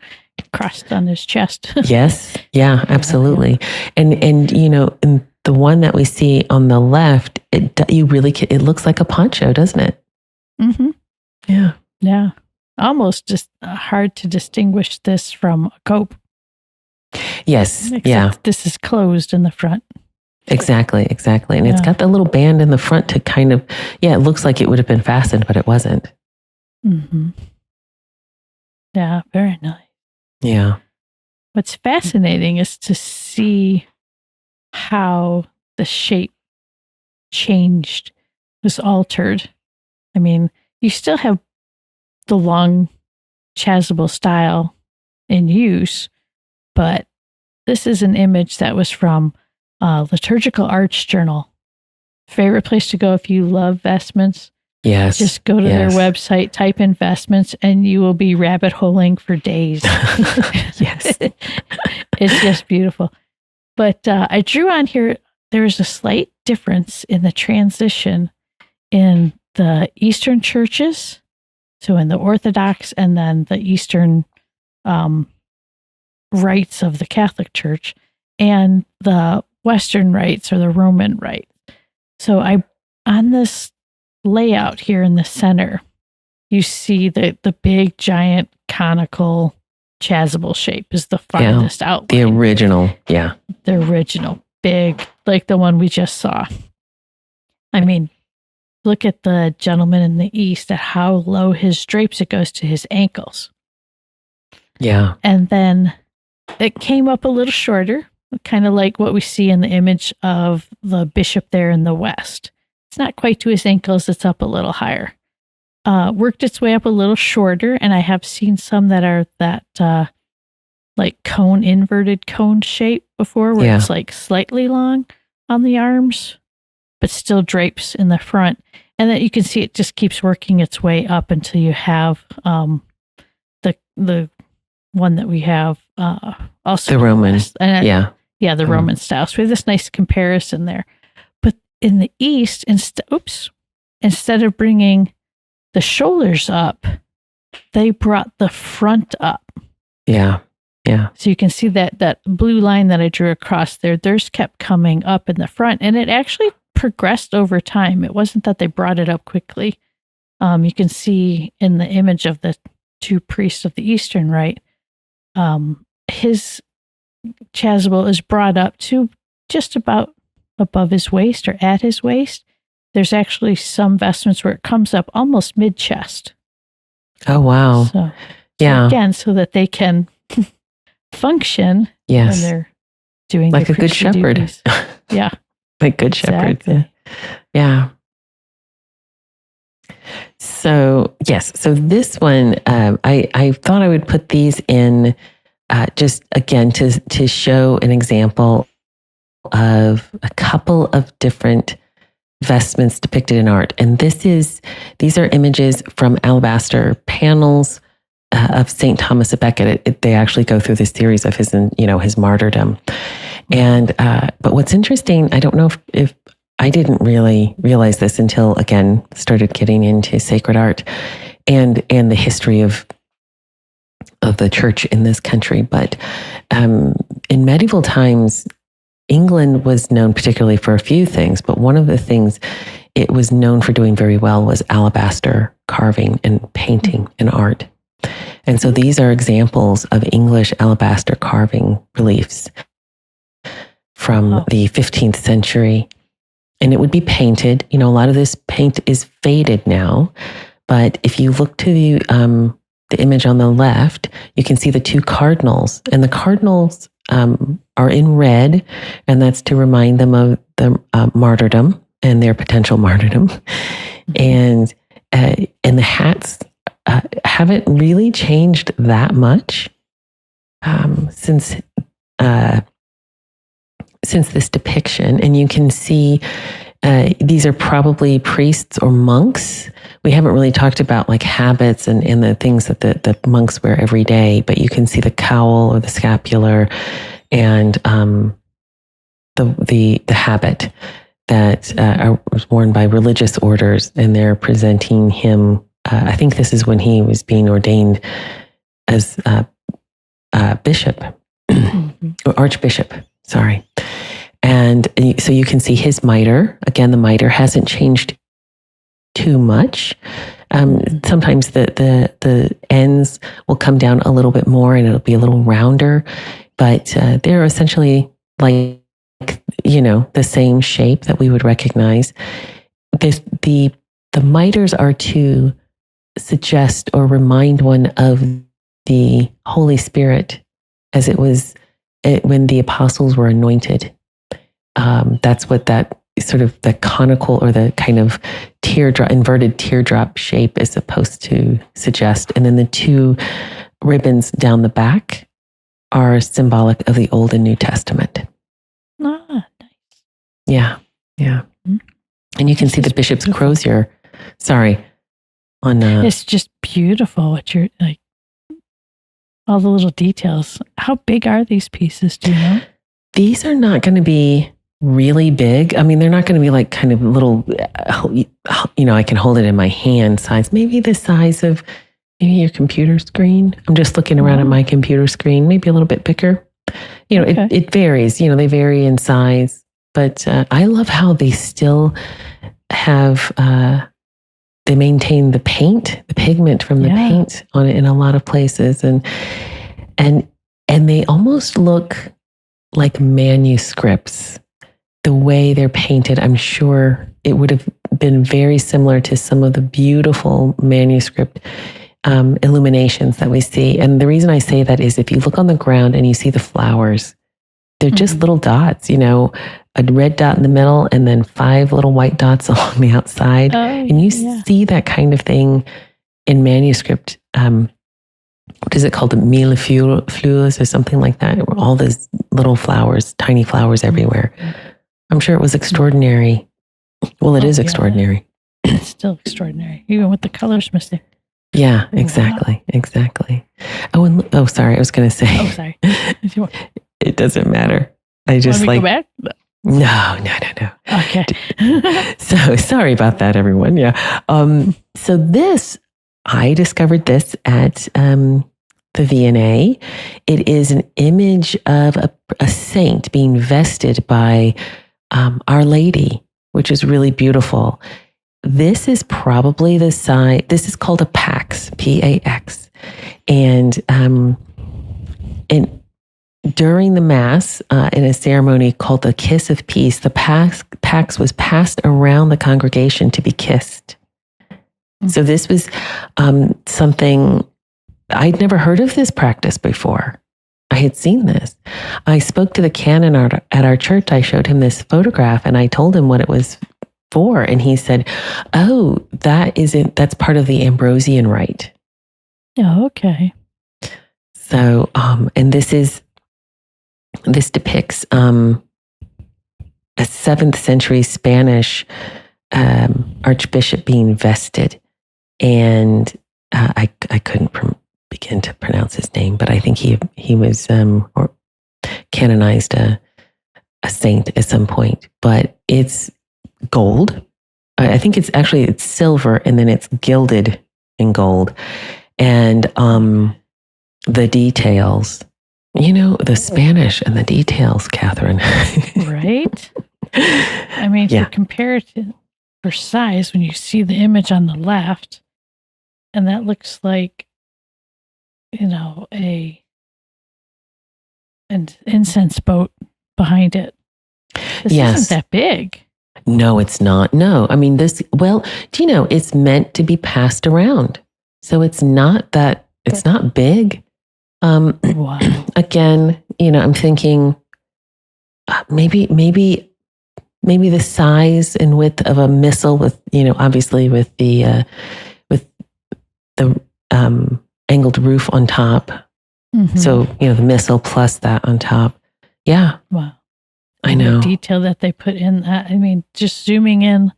crossed on his chest. Yes, yeah, absolutely. And in the one that we see on the left, it looks like a poncho, doesn't it? Mm-hmm. Yeah. Yeah. Almost just hard to distinguish this from a cope. Yes. Except this is closed in the front. Exactly. And it's got the little band in the front to kind of, it looks like it would have been fastened, but it wasn't. Mm-hmm. Yeah, very nice. Yeah. What's fascinating is to see how the shape changed, was altered. I mean, you still have the long chasuble style in use, but this is an image that was from Liturgical Arts Journal favorite place to go if you love vestments. Yes. Just go to their website, type in vestments, and you will be rabbit holing for days. Yes. It's just beautiful. But I drew on here, there's a slight difference in the transition in the Eastern churches. So in the Orthodox and then the Eastern rites of the Catholic Church and the Western rites or the Roman rite. So on this layout here in the center, you see the big giant conical chasuble shape is the farthest outline. The original, yeah. The original, big, like the one we just saw. I mean, look at the gentleman in the east at how low his drapes, it goes to his ankles. Yeah. And then it came up a little shorter, kind of like what we see in the image of the bishop there in the west. It's not quite to his ankles, it's up a little higher. Worked its way up a little shorter, and I have seen some that are that like inverted cone shape before, where it's like slightly long on the arms, but still drapes in the front. And then you can see it just keeps working its way up until you have the one that we have also the Roman, the Roman style. So we have this nice comparison there. But in the East, instead of bringing the shoulders up, they brought the front up. Yeah. Yeah. So you can see that blue line that I drew across there, theirs kept coming up in the front, and it actually progressed over time. It wasn't that they brought it up quickly. You can see in the image of the two priests of the Eastern Rite, his chasuble is brought up to just about above his waist or at his waist. There's actually some vestments where it comes up almost mid-chest. Oh, wow. So again, so that they can function when they're doing like a good shepherd. Duties. Yeah. Like good shepherd. Yeah. So, yes. So this one, I thought I would put these in just again to show an example of a couple of different vestments depicted in art. And these are images from alabaster panels of St. Thomas of Becket. They actually go through this series of his martyrdom. And but what's interesting, I don't know if I didn't really realize this until again started getting into sacred art and the history of the church in this country. But in medieval times, England was known particularly for a few things, but one of the things it was known for doing very well was alabaster carving and painting and art. And so these are examples of English alabaster carving reliefs from the 15th century. And it would be painted. A lot of this paint is faded now, but if you look to the image on the left, you can see the two cardinals, and the cardinals are in red, and that's to remind them of the martyrdom and their potential martyrdom. And the hats haven't really changed that much since this depiction. And you can see these are probably priests or monks. We haven't really talked about like habits and the things that the monks wear every day, but you can see the cowl or the scapular and the habit that was worn by religious orders, and they're presenting him. I think this is when he was being ordained as bishop or archbishop. Sorry. And so you can see his mitre. Again, the mitre hasn't changed too much. Sometimes the ends will come down a little bit more and it'll be a little rounder, but they're essentially like, the same shape that we would recognize. The mitres are to suggest or remind one of the Holy Spirit as it was when the apostles were anointed. That's what that sort of the conical or the kind of inverted teardrop shape is supposed to suggest. And then the two ribbons down the back are symbolic of the Old and New Testament. Ah, nice. Yeah. Yeah. And you can see the bishop's crozier. Sorry. It's just beautiful what you're like, all the little details. How big are these pieces? Do you know? These are not going to be really big. I mean, they're not going to be like kind of little, I can hold it in my hand size, maybe the size of maybe your computer screen. I'm just looking around at my computer screen, maybe a little bit bigger. It varies, they vary in size, but I love how they still have, they maintain the pigment from the paint on it in a lot of places. And they almost look like manuscripts. The way they're painted, I'm sure it would have been very similar to some of the beautiful manuscript illuminations that we see. And the reason I say that is if you look on the ground and you see the flowers, they're just little dots, a red dot in the middle and then 5 little white dots along the outside. And you see that kind of thing in manuscript. What is it called? Millefleurs or something like that. All those little flowers, tiny flowers everywhere. I'm sure it was extraordinary. Well, it is extraordinary. It's still extraordinary, even with the colors missing. Yeah, exactly. Wow. Exactly. Oh, sorry. I was going to say. Oh, sorry. It doesn't matter. I just go back? No. Okay. So sorry about that, everyone. Yeah. So I discovered this at the V&A. It is an image of a saint being vested by Our Lady, which is really beautiful. This is probably the size. This is called a pax, P-A-X, and during the Mass, in a ceremony called the Kiss of Peace, the pax was passed around the congregation to be kissed. So this was something, I'd never heard of this practice before. I had seen this. I spoke to the canon at our church. I showed him this photograph and I told him what it was for. And he said, oh, that's part of the Ambrosian rite. Oh, okay. So, and this depicts a 7th century Spanish archbishop being vested. And I couldn't begin to pronounce his name, but I think he was or canonized a saint at some point. But it's gold. I think it's silver, and then it's gilded in gold. And the details, the Spanish and the details, Kathryn. Right? I mean, to compare it for size, when you see the image on the left, and that looks like, an incense boat behind it. This isn't that big. No, it's not. No, I mean, it's meant to be passed around. So it's not big. Wow. Again, I'm thinking maybe the size and width of a missal with, obviously with the angled roof on top. Mm-hmm. So, the missal plus that on top. Yeah. Wow. I know. The detail that they put in that. I mean, just zooming in.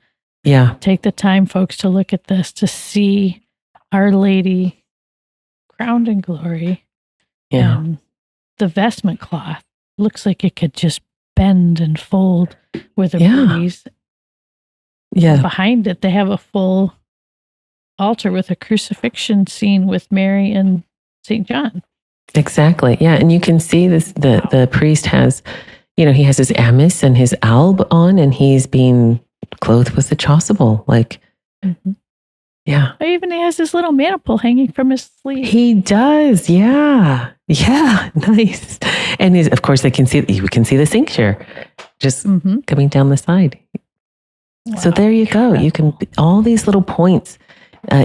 Yeah. Take the time, folks, to look at this, to see Our Lady crowned in glory. Yeah. And the vestment cloth looks like it could just bend and fold with a breeze. Yeah. And behind it, they have a full altar with a crucifixion scene with Mary and St. John. Exactly. Yeah. And you can see this, the priest has, he has his amice and his alb on, and he's being clothed with the chasuble. Yeah. Even he has this little maniple hanging from his sleeve. He does. Yeah. Yeah. Nice. And of course, you can see the cincture just coming down the side. Wow. So there you go. You can, all these little points,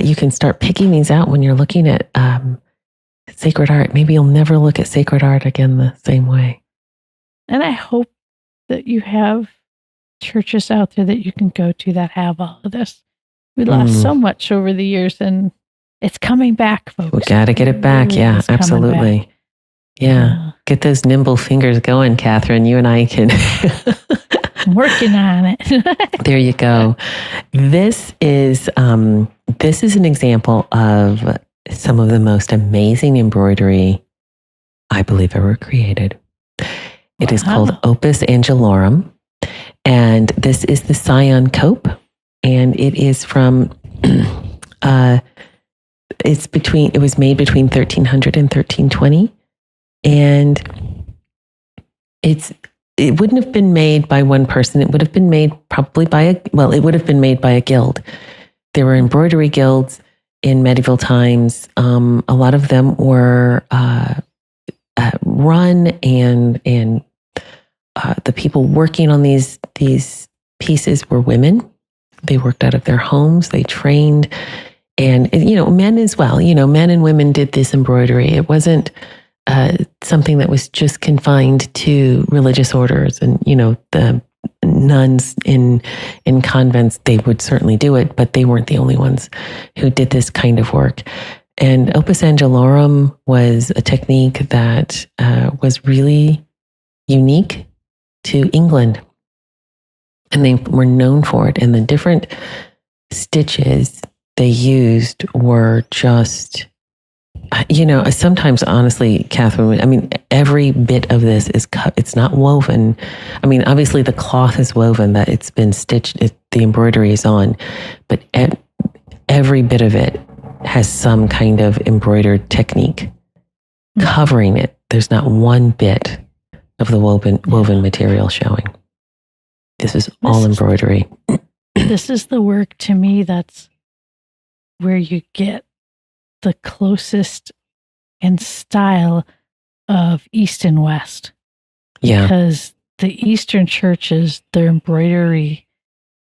you can start picking these out when you're looking at sacred art. Maybe you'll never look at sacred art again the same way. And I hope that you have churches out there that you can go to that have all of this. We lost so much over the years, and it's coming back, folks. We got to get it back. Yeah, absolutely. Yeah. Get those nimble fingers going, Kathryn. You and I can I'm working on it. There you go. This is an example of some of the most amazing embroidery I believe ever created. It is called Opus Angelorum, and this is the Syon Cope, and it is from it was made between 1300 and 1320, and it wouldn't have been made by one person. It would have been made probably it would have been made by a guild. There were embroidery guilds in medieval times. A lot of them were run, and the people working on these pieces were women. They worked out of their homes. They trained, and men as well. Men and women did this embroidery. It wasn't something that was just confined to religious orders, and the nuns in convents. They would certainly do it, but they weren't the only ones who did this kind of work. And Opus Angelorum was a technique that was really unique to England, and they were known for it. And the different stitches they used were just, sometimes, honestly, Kathryn, every bit of this is cut. It's not woven. Obviously the cloth is woven, that it's been stitched, the embroidery is on, but every bit of it has some kind of embroidered technique covering it. There's not one bit of the woven material showing. This is all embroidery. This is the work, to me, that's where you get the closest in style of East and West. Yeah. Because the Eastern churches, their embroidery,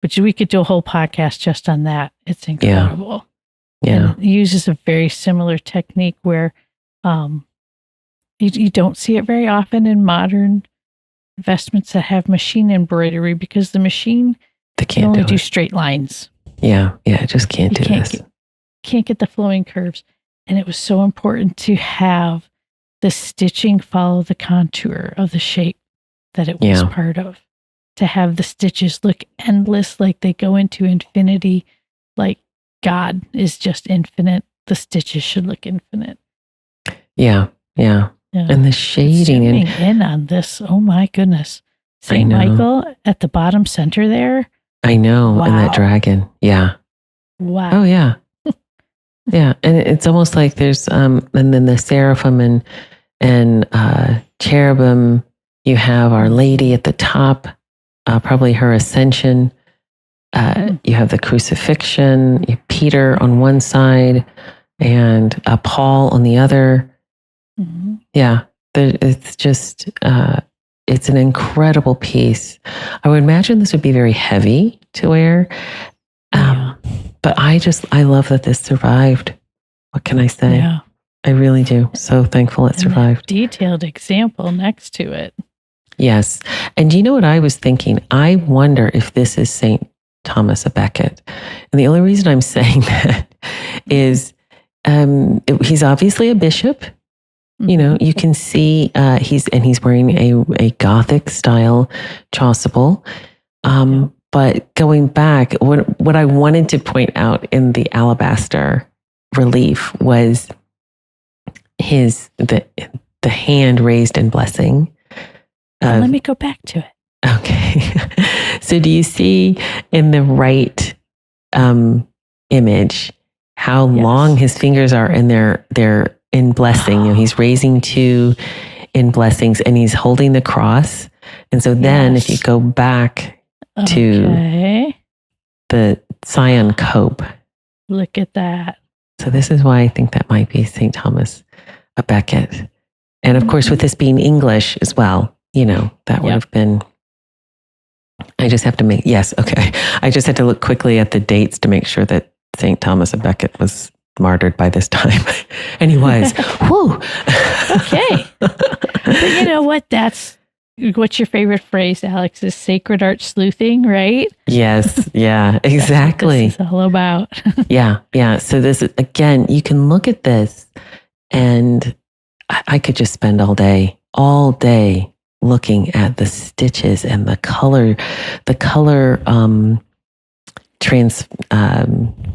which we could do a whole podcast just on that. It's incredible. Yeah. And it uses a very similar technique where you don't see it very often in modern vestments that have machine embroidery, because the machine can only do straight lines. Yeah, it just can't do this. Can't get the flowing curves. And it was so important to have the stitching follow the contour of the shape that it was part of. To have the stitches look endless, like they go into infinity, like God is just infinite. The stitches should look infinite. Yeah. And the shading. Zooming in on this, oh my goodness. St. Michael at the bottom center there. I know, wow. And that dragon. Yeah. Wow. Oh, yeah. Yeah, and it's almost like there's, and then the seraphim and cherubim. You have Our Lady at the top, probably her ascension. You have the crucifixion. You have Peter on one side, and Paul on the other. Mm-hmm. Yeah, it's just, it's an incredible piece. I would imagine this would be very heavy to wear. But I love that this survived. What can I say? Yeah. I really do. So thankful it survived. Detailed example next to it. Yes. And you know what I was thinking? I wonder if this is St. Thomas a Becket. And the only reason I'm saying that is he's obviously a bishop. Mm-hmm. You can see he's wearing a Gothic style chasuble. But going back, what I wanted to point out in the alabaster relief was the hand raised in blessing. Let me go back to it. Okay. So do you see in the right image how long his fingers are, and they're in blessing? He's raising two in blessings, and he's holding the cross. And so then if you go back to the Syon Cope. Look at that. So this is why I think that might be St. Thomas a Becket. And of course, with this being English as well, that would have been, I just have to I just had to look quickly at the dates to make sure that St. Thomas a Becket was martyred by this time. And he was. Whew. Okay. But you know what? What's your favorite phrase, Alix? Is sacred art sleuthing, right? Yes. Yeah, exactly. That's what this is all about. Yeah. So this is, again, you can look at this, and I could just spend all day looking at the stitches and the color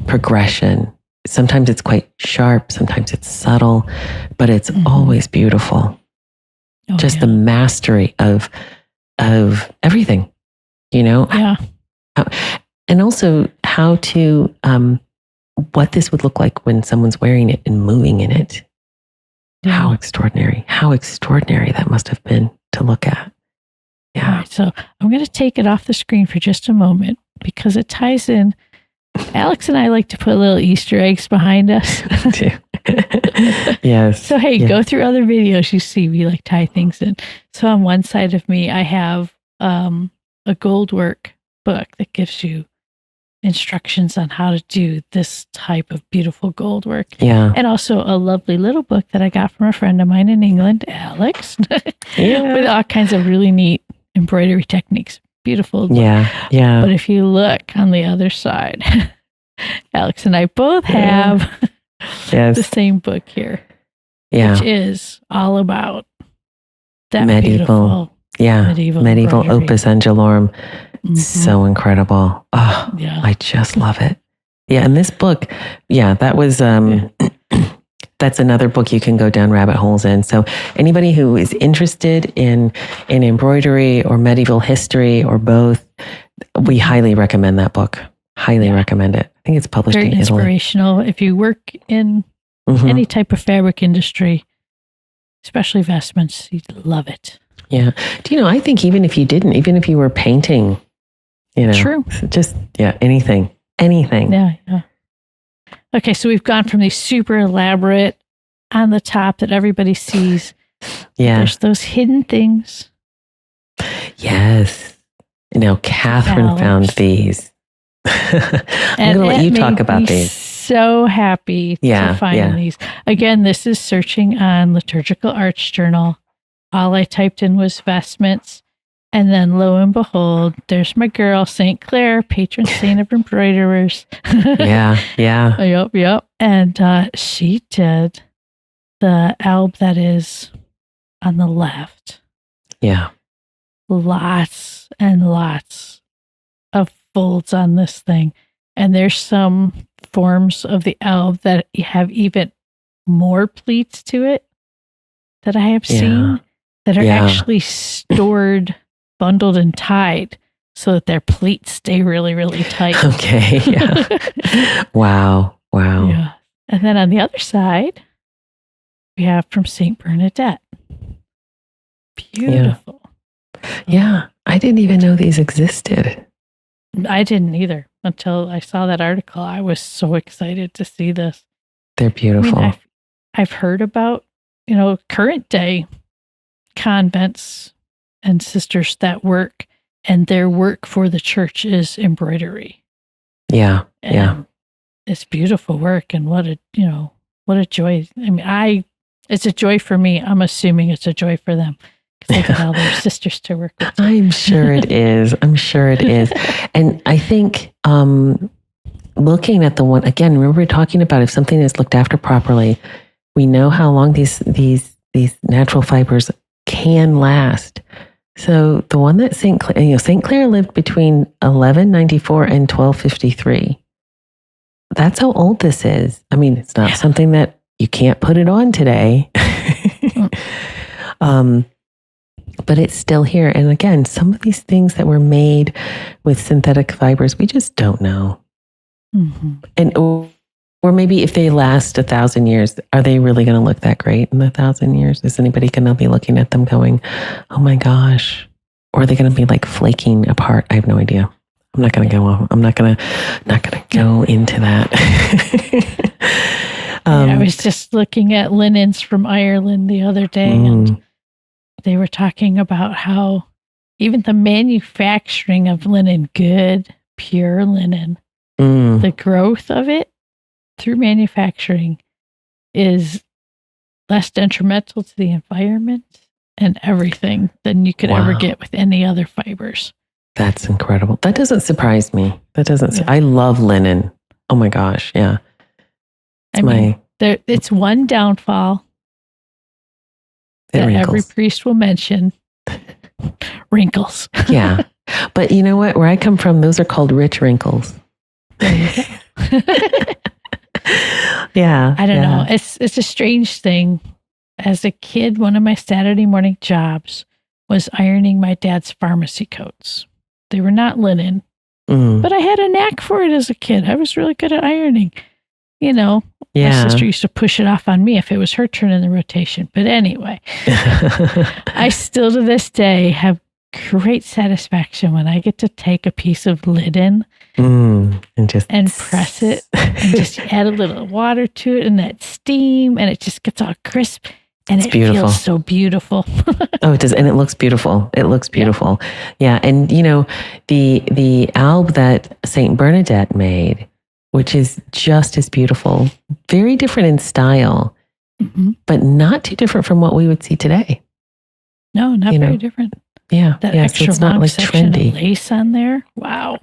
progression. Sometimes it's quite sharp, sometimes it's subtle, but it's always beautiful. Just the mastery of everything, Yeah. And also how to what this would look like when someone's wearing it and moving in it. Yeah. How extraordinary that must have been to look at. Yeah. All right, so I'm going to take it off the screen for just a moment because it ties in. Alix and I like to put little Easter eggs behind us. Yes. So, hey, go through other videos. You see we like tie things in. So on one side of me, I have a gold work book that gives you instructions on how to do this type of beautiful gold work. Yeah. And also a lovely little book that I got from a friend of mine in England, Alix, with all kinds of really neat embroidery techniques. Beautiful. Yeah. Yeah. But if you look on the other side, Alix and I both have the same book here, which is all about that medieval opus angelorum. So incredible. Oh, yeah. I just love it. Yeah. And this book, that was, that's another book you can go down rabbit holes in. So anybody who is interested in embroidery or medieval history or both, we highly recommend that book. Highly recommend it. I think it's published in Italy. Very inspirational. If you work in any type of fabric industry, especially vestments, you'd love it. Yeah. Do you know, I think even if you were painting, true. Just, anything. Yeah. Okay, so we've gone from these super elaborate on the top that everybody sees. Yeah. There's those hidden things. Yes. Kathryn found these. I'm going to let you talk about these. So happy to find these. Again, this is searching on Liturgical Arts Journal. All I typed in was vestments. And then lo and behold, there's my girl, St. Clare, patron saint of embroiderers. Yeah. Yep. And she did the alb that is on the left. Yeah. Lots and lots of folds on this thing. And there's some forms of the alb that have even more pleats to it that I have seen that are actually stored, bundled and tied so that their pleats stay really, really tight. Okay. Yeah. Wow. Yeah. And then on the other side, we have from St. Bernadette. Beautiful. Yeah. I didn't even know these existed. I didn't either until I saw that article. I was so excited to see this. They're beautiful. I mean, I've heard about, current day convents and sisters that work, and their work for the church is embroidery. Yeah. And it's beautiful work, and what a joy. I mean, it's a joy for me. I'm assuming it's a joy for them because they got all their sisters to work with. I'm sure it is. And I think looking at the one, again, remember we were talking about if something is looked after properly, we know how long these natural fibers can last. So the one that St. Clare lived between 1194 and 1253. That's how old this is. I mean, it's not something that you can't put it on today. But it's still here. And again, some of these things that were made with synthetic fibers, we just don't know. And or maybe if they last 1,000 years, are they really going to look that great in 1,000 years? Is anybody going to be looking at them going, oh my gosh? Or are they going to be like flaking apart? I have no idea. I'm not going to go. I'm not going to go into that. I was just looking at linens from Ireland the other day, and they were talking about how even the manufacturing of linen, good, pure linen, the growth of it through manufacturing is less detrimental to the environment and everything than you could ever get with any other fibers. That's incredible. That doesn't surprise me. I love linen. Oh my gosh. Yeah. It's one downfall that every priest will mention Wrinkles. Yeah. But you know what? Where I come from, those are called rich wrinkles. Yeah. I don't know. It's a strange thing. As a kid, one of my Saturday morning jobs was ironing my dad's pharmacy coats. They were not linen, but I had a knack for it as a kid. I was really good at ironing. You know, my sister used to push it off on me if it was her turn in the rotation. But anyway, I still to this day have great satisfaction when I get to take a piece of linen and press it and just add a little water to it and that steam, and it just gets all crisp. And it's beautiful. Feels so beautiful. Oh, it does. And it looks beautiful. It looks beautiful. Yeah. And you know, the alb that St. Bernadette made, which is just as beautiful, very different in style, but not too different from what we would see today. No, not very different. Yeah. That extra so it's not like trendy. Of lace on there. Wow.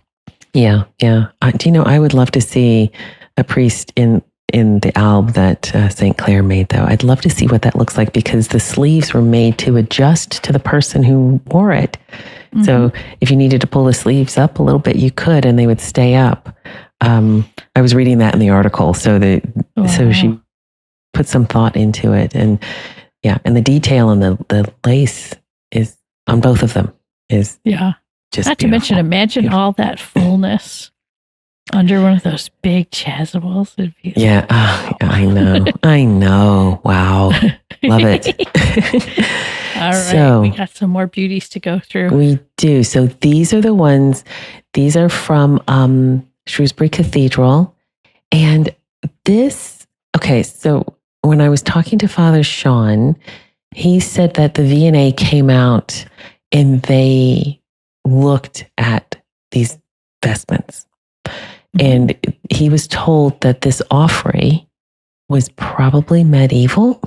Yeah. Yeah. Do you know, I would love to see a priest in the alb that St. Clare made, though. I'd love to see what that looks like, because the sleeves were made to adjust to the person who wore it. So if you needed to pull the sleeves up a little bit, you could, and they would stay up. I was reading that in the article. So so she put some thought into it, and and the detail on the lace is on both of them is just not beautiful. To mention, imagine all that fullness under one of those big chasubles. Yeah, I know. Wow. Love it. All right, so, we got some more beauties to go through. We do. So these are the ones, these are from Shrewsbury Cathedral. And this, so when I was talking to Father Syon, he said that the V&A came out and they looked at these vestments. And he was told that this offering was probably medieval.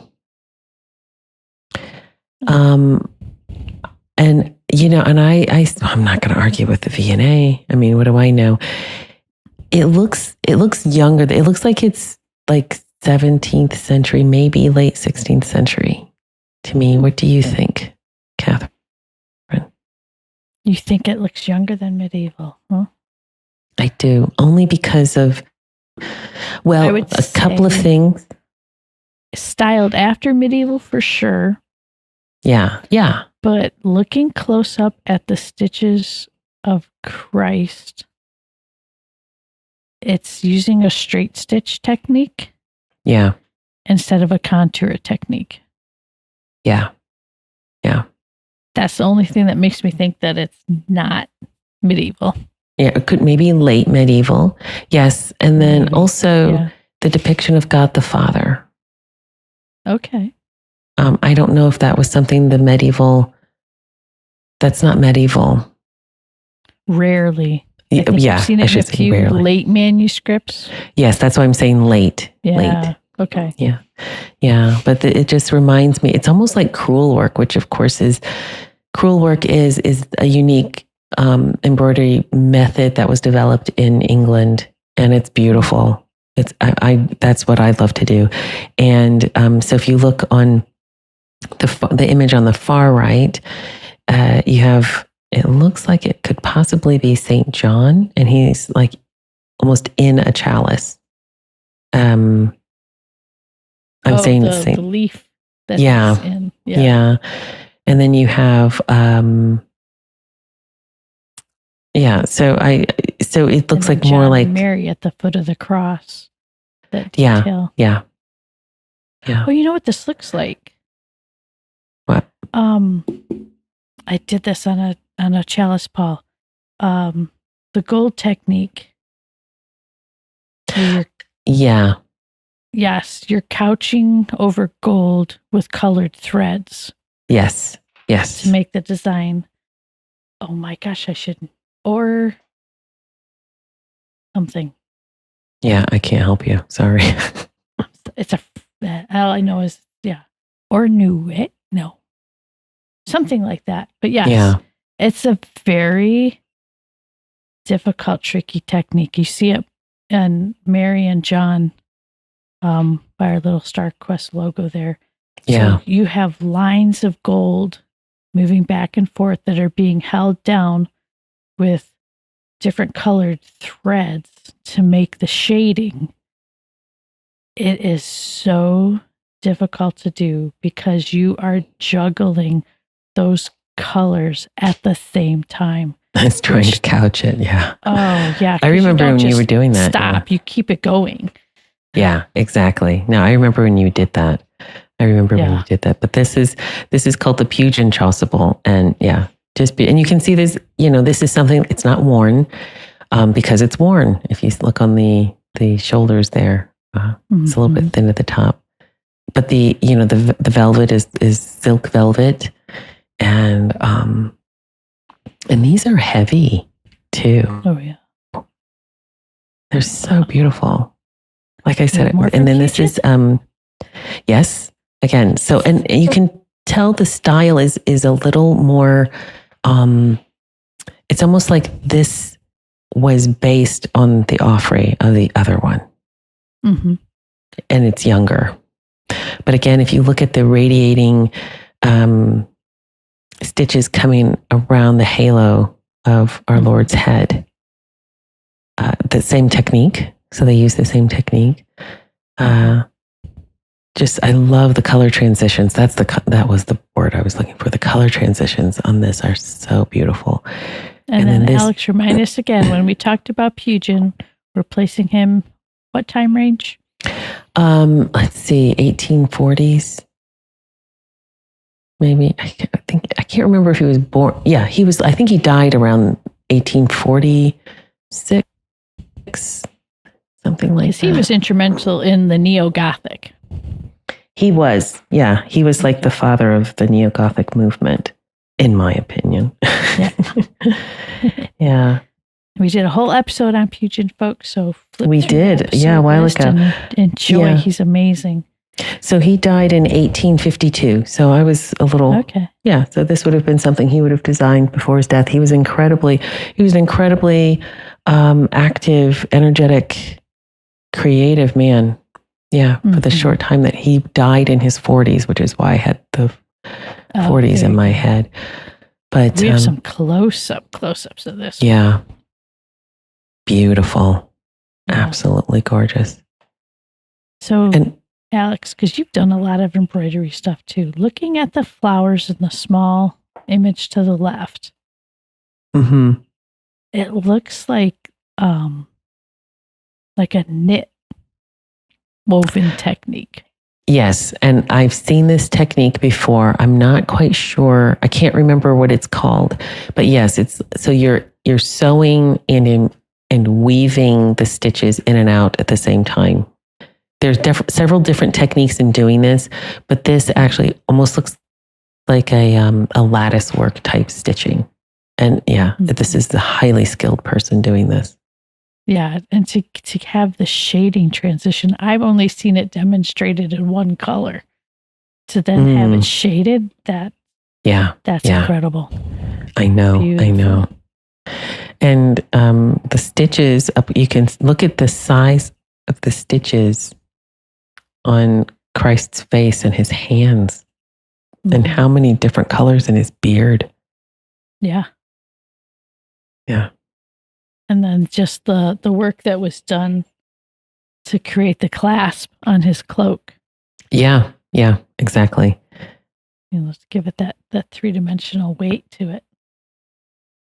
And you know, and I'm not going to argue with the V&A. I mean, what do I know? It looks younger. It looks like it's like 17th century, maybe late 16th century to me. What do you think, Kathryn? You think it looks younger than medieval, huh? I do, only because of, well, a couple of things. Styled after medieval for sure. Yeah. But looking close up at the stitches of Christ, it's using a straight stitch technique. Yeah. Instead of a contour technique. Yeah. That's the only thing that makes me think that it's not medieval. Yeah, it could maybe late medieval. Yes. And then also the depiction of God the Father. Okay. I don't know if that was something that's not medieval. Rarely. I've seen it in a few late manuscripts. Yes, that's why I'm saying late. Yeah. Late. Okay. Yeah. But it just reminds me, it's almost like crewel work, which of course is a unique embroidery method that was developed in England, and it's beautiful. That's what I love to do. And so if you look on the image on the far right, you have, it looks like it could possibly be St. John, and he's like almost in a chalice. I'm saying the leaf that he's in. Yeah. And then you have so it looks like more like Mary at the foot of the cross. That detail. Yeah. Well, you know what this looks like? What? I did this on a chalice, Paul. The gold technique. Yeah. Yes, you're couching over gold with colored threads. Yes. To make the design. Oh my gosh, I shouldn't. Or something. Yeah, I can't help you. Sorry. All I know is, or new it. No. Something like that. But yes, it's a very difficult, tricky technique. You see it in Mary and John by our little Star Quest logo there. So you have lines of gold moving back and forth that are being held down with different colored threads to make the shading. It is so difficult to do because you are juggling those colors at the same time. I was trying to couch it. Yeah. Oh, yeah. I remember when you were doing that. Stop. Yeah. You keep it going. Yeah, exactly. No, I remember when you did that. When you did that. But this is called the Pugin chasuble. And yeah, and you can see this, this is something, it's not worn because it's worn. If you look on the shoulders there, it's a little bit thin at the top. But the velvet is silk velvet. And these are heavy too. Oh yeah. They're so beautiful. Like I said, and then this is yes, again. So and you can tell the style is a little more it's almost like this was based on the Laffrey of the other one. Mm-hmm. And it's younger. But again, if you look at the radiating stitches coming around the halo of our Lord's head, the same technique. So they use the same technique. I love the color transitions. That was the word I was looking for. The color transitions on this are so beautiful. And then Alix, remind us again, when we talked about Pugin, we're placing him, what time range? Let's see, 1840s. Maybe, I can't remember if he was born. Yeah, he was, I think he died around 1846, something like that. He was instrumental in the Neo-Gothic. He was, yeah. He was like the father of the Neo-Gothic movement, in my opinion. Yeah. Yeah. We did a whole episode on Pugin, folks. So we did, yeah, a while ago. Enjoy. Yeah. He's amazing. So he died in 1852. So I was a little, okay. Yeah. So this would have been something he would have designed before his death. He was an incredibly active, energetic, creative man. Yeah. For the short time that he died in his 40s, which is why I had the 40s in my head. But we have some close-ups of this. Yeah. Beautiful. Yeah. Absolutely gorgeous. So, Alix, because you've done a lot of embroidery stuff too, looking at the flowers in the small image to the left, it looks like a knit woven technique. Yes, and I've seen this technique before. I'm not quite sure. I can't remember what it's called, but yes, it's so you're sewing and weaving the stitches in and out at the same time. There's several different techniques in doing this, but this actually almost looks like a lattice work type stitching. And yeah, this is the highly skilled person doing this. Yeah, and to have the shading transition, I've only seen it demonstrated in one color. To then have it shaded, that's incredible. I know, beautiful. I know. And the stitches, you can look at the size of the stitches on Christ's face and his hands, and how many different colors in his beard. Yeah. Yeah. And then just the work that was done to create the clasp on his cloak. Yeah, exactly. Let's give it that three-dimensional weight to it.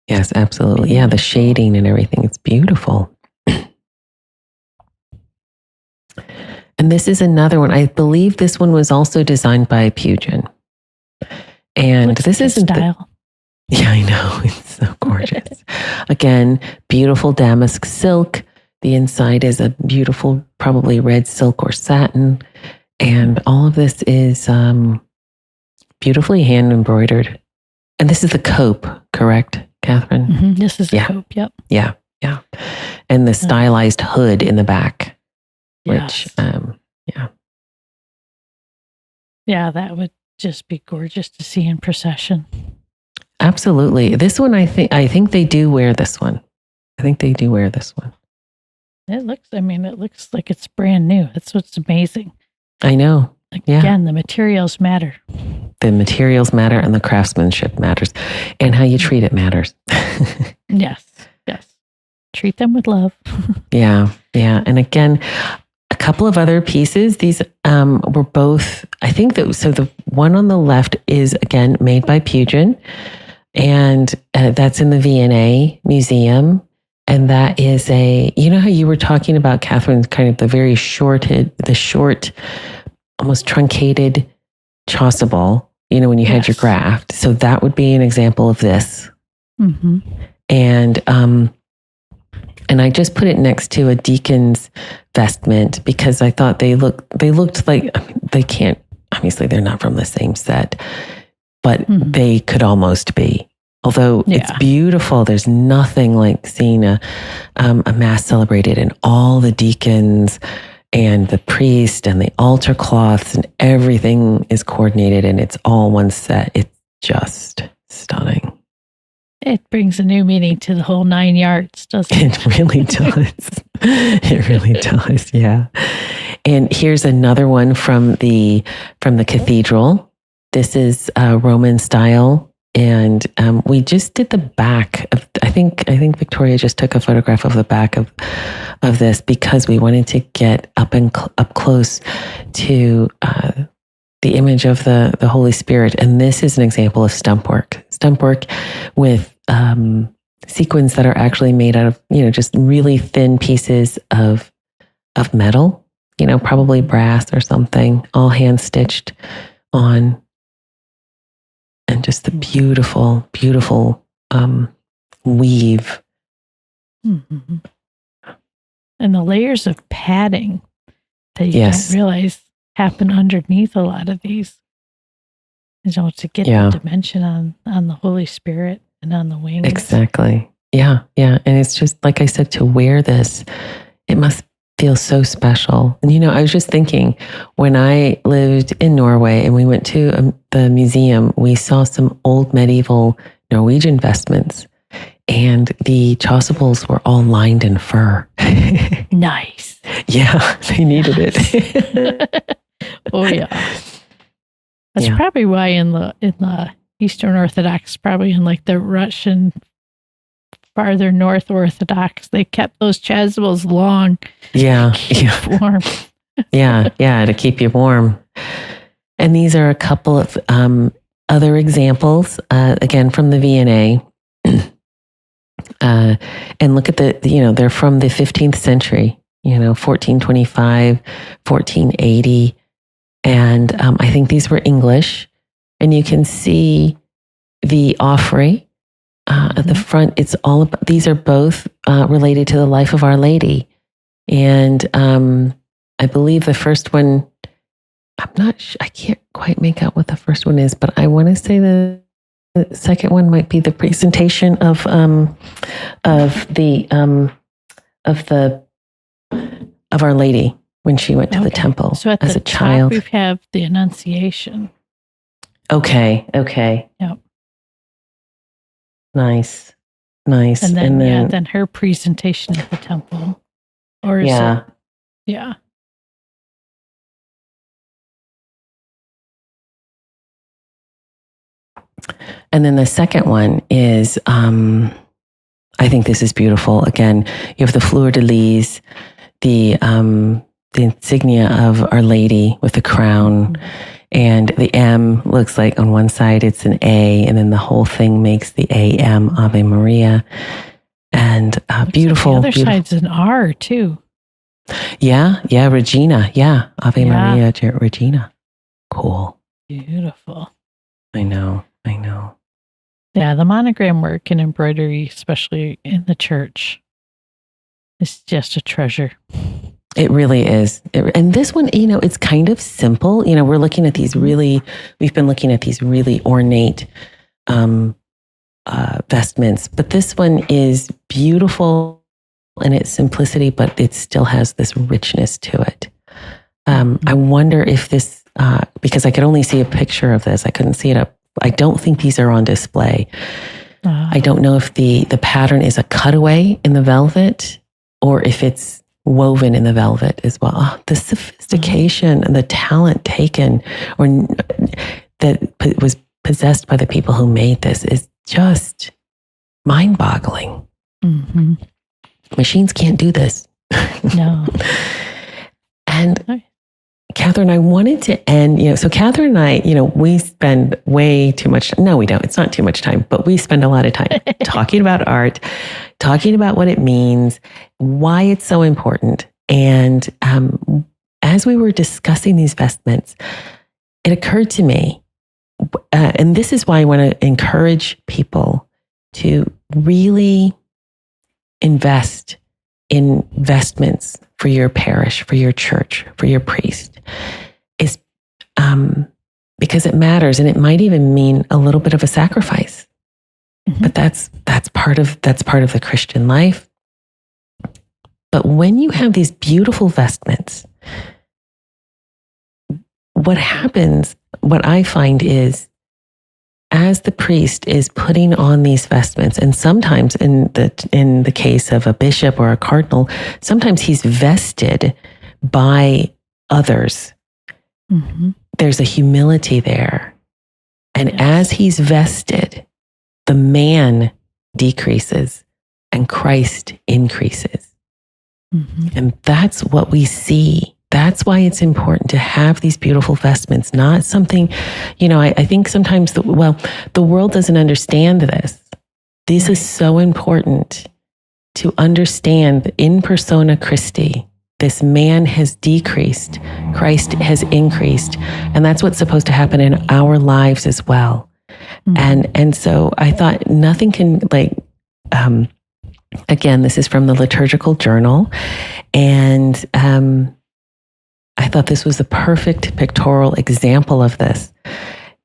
Yes, absolutely. Yeah, the shading and everything. It's beautiful. And this is another one. I believe this one was also designed by Pugin. And this isn't style. Yeah, I know. It's so gorgeous. Again, beautiful damask silk. The inside is a beautiful, probably red silk or satin. And all of this is beautifully hand embroidered. And this is the cope, correct, Kathryn? Mm-hmm. This is the cope, yep. Yeah. And the stylized hood in the back, which, Yeah, that would just be gorgeous to see in procession. Absolutely. This one, I think they do wear this one. It looks like it's brand new. That's what's amazing. I know. Again, the materials matter. the materials matter and the craftsmanship matters, and how you treat it matters. Yes. Treat them with love. Yeah. And again, a couple of other pieces. These were both, I think that, so the one on the left is again made by Pugin, and that's in the V&A Museum. And that is you know how you were talking about, Kathryn, kind of the short, almost truncated chasuble, when you had your graft. So that would be an example of this. Mm-hmm. And I just put it next to a deacon's vestment because I thought they looked like, they can't, obviously they're not from the same set, but they could almost be. Although it's beautiful, there's nothing like seeing a mass celebrated and all the deacons and the priest and the altar cloths and everything is coordinated and it's all one set. It's just stunning. It brings a new meaning to the whole 9 yards, doesn't it? It really does. It really does. Yeah. And here's another one from the cathedral. This is Roman style. And we just did the back of, I think Victoria just took a photograph of the back of this because we wanted to get up close to the image of the Holy Spirit. And this is an example of stump work with sequins that are actually made out of, just really thin pieces of metal, probably brass or something, all hand stitched on. And just the beautiful, beautiful weave. Mm-hmm. And the layers of padding that you don't realize happen underneath a lot of these. To get the dimension on the Holy Spirit and on the wings. Exactly. Yeah. And it's just, like I said, to wear this, it must feel so special. And, I was just thinking, when I lived in Norway and we went to the museum, we saw some old medieval Norwegian vestments and the chasubles were all lined in fur. Nice. Yeah, they needed it. Oh, yeah. That's probably why in the Eastern Orthodox, probably in like the Russian farther North Orthodox, they kept those chasubles long. Yeah. To keep warm. Yeah, to keep you warm. And these are a couple of other examples, again, from the V&A. And look at they're from the 15th century, 1425, 1480. And I think these were English. And you can see the offering at the front. It's all about, these are both related to the life of Our Lady. And I believe the first one, I'm not sure, I can't quite make out what the first one is, but I want to say the second one might be the presentation of Our Lady when she went to the temple so at as the a child. Top, we have the Annunciation. Okay. Yep. Nice. And then her presentation at the temple. Or is it? Yeah. And then the second one is, I think this is beautiful. Again, you have the fleur-de-lis, the insignia of Our Lady with the crown. Mm-hmm. And the M looks like on one side it's an A, and then the whole thing makes the A.M. Ave Maria. And beautiful. Like the other side's an R too. Yeah, Regina. Yeah, Ave Maria Regina. Cool. Beautiful. I know. Yeah, the monogram work and embroidery, especially in the church, is just a treasure. It really is. And this one, it's kind of simple. We're looking at we've been looking at these really ornate vestments, but this one is beautiful in its simplicity, but it still has this richness to it. I wonder if this, because I could only see a picture of this, I couldn't see it up. I don't think these are on display. I don't know if the pattern is a cutaway in the velvet or if it's woven in the velvet as well. Oh, the sophistication and the talent taken, or that was possessed by the people who made this is just mind-boggling. Mm-hmm. Machines can't do this. No. And Kathryn, I wanted to end, so Kathryn and I, we spend way too much. No, we don't. It's not too much time, but we spend a lot of time talking about art, talking about what it means, why it's so important. And as we were discussing these vestments, it occurred to me, and this is why I want to encourage people to really invest in vestments for your parish, for your church, for your priest, is because it matters, and it might even mean a little bit of a sacrifice. Mm-hmm. But that's part of the Christian life. But when you have these beautiful vestments, what happens, what I find is, as the priest is putting on these vestments, and sometimes in the case of a bishop or a cardinal, sometimes he's vested by others. Mm-hmm. There's a humility there. And yes, as he's vested, the man decreases and Christ increases. Mm-hmm. And that's what we see. That's why it's important to have these beautiful vestments, not something, I think sometimes, the world doesn't understand this. This is so important to understand in persona Christi. This man has decreased, Christ has increased. And that's what's supposed to happen in our lives as well. Mm-hmm. And so I thought nothing can again, this is from the Liturgical Journal. And, I thought this was the perfect pictorial example of this.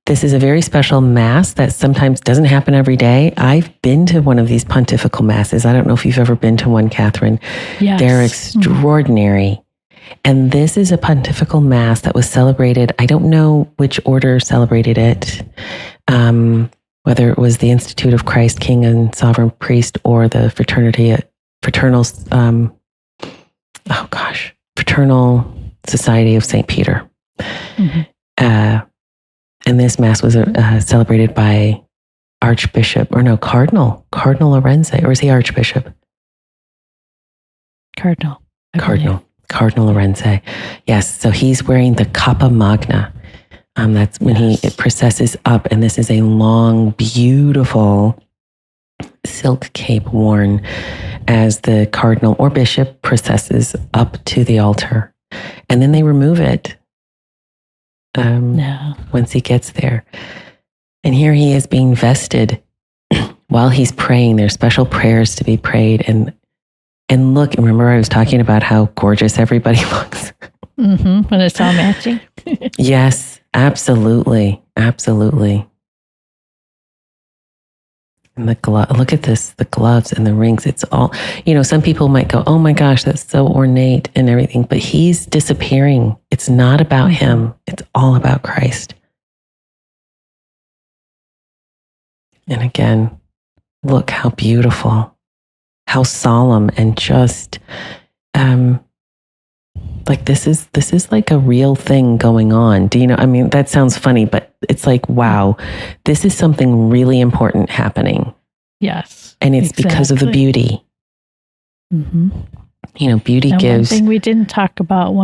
This is a very special mass that sometimes doesn't happen every day. I've been to one of these pontifical masses. I don't know if you've ever been to one, Kathryn. Yes. They're extraordinary. Mm-hmm. And this is a pontifical mass that was celebrated. I don't know which order celebrated it, whether it was the Institute of Christ, King and Sovereign Priest, or the Fraternal Society of St. Peter. Mm-hmm. And this mass was celebrated by Cardinal Lorenzo, or is he Archbishop? Cardinal Lorenzo. Yes, so he's wearing the Capa Magna. That's when it processes up, and this is a long, beautiful silk cape worn as the cardinal or bishop processes up to the altar. And then they remove it once he gets there. And here he is being vested while he's praying. There's special prayers to be prayed. And look, remember I was talking about how gorgeous everybody looks? Mm-hmm, when it's all matching. Yes, absolutely. Absolutely. And look at this, the gloves and the rings. It's all, some people might go, oh my gosh, that's so ornate and everything, but he's disappearing. It's not about him. It's all about Christ. And again, look how beautiful, how solemn, and just, like this is like a real thing going on. That sounds funny, but it's like, wow, this is something really important happening. Yes. And it's because of the beauty. Mm-hmm. Beauty gives. One thing we didn't talk about,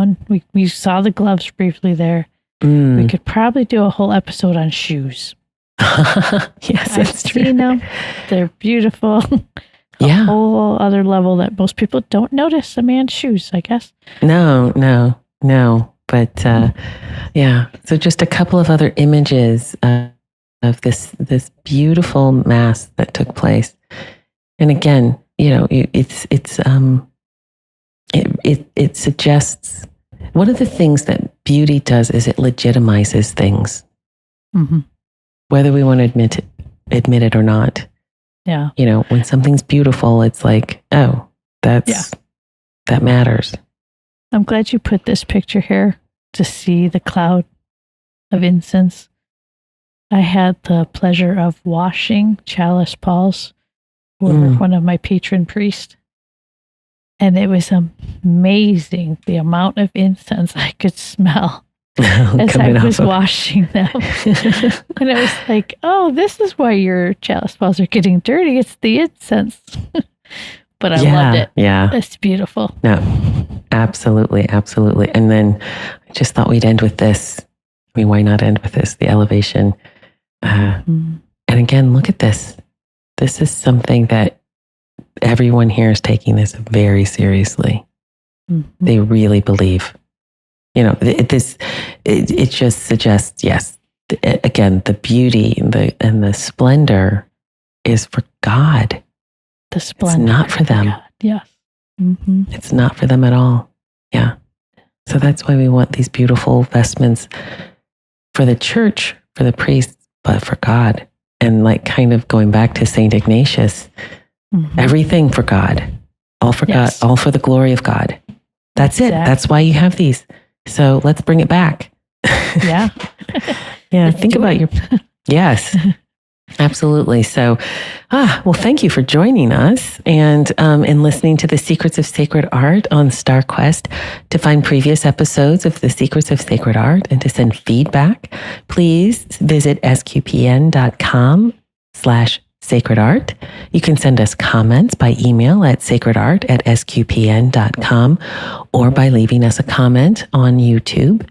we saw the gloves briefly there. We could probably do a whole episode on shoes. Yes, that's true. Seen them. They're beautiful. A whole other level that most people don't notice a man's shoes, I guess. No. But so just a couple of other images of this beautiful mass that took place. And again, it suggests, one of the things that beauty does is it legitimizes things, mm-hmm. whether we want to admit it or not. Yeah. When something's beautiful, it's like, oh, that matters. I'm glad you put this picture here to see the cloud of incense. I had the pleasure of washing chalice balls for one of my patron priests. And it was amazing the amount of incense I could smell. as I Coming was off of- washing them. And it was like, oh, this is why your chalice balls are getting dirty. It's the incense. But I loved it. Yeah. It's beautiful. No, absolutely. Absolutely. And then I just thought we'd end with this. I mean, why not end with this? The elevation. And again, look at this. This is something that everyone here is taking this very seriously. Mm-hmm. They really believe. You know, it just suggests, yes, again, the beauty and the splendor is for God. The splendor. It's not for them. God. Yes. Mm-hmm. It's not for them at all. Yeah. So that's why we want these beautiful vestments for the church, for the priests, but for God. And like kind of going back to St. Ignatius, everything for God, all for God, all for the glory of God. That's it. That's why you have these. So let's bring it back. Yeah. Yeah. Think about your, yes, absolutely. So, well, thank you for joining us and listening to the Secrets of Sacred Art on StarQuest. To find previous episodes of the Secrets of Sacred Art and to send feedback, please visit sqpn.com/sacred art. You can send us comments by email at sacredart@sqpn.com or by leaving us a comment on YouTube.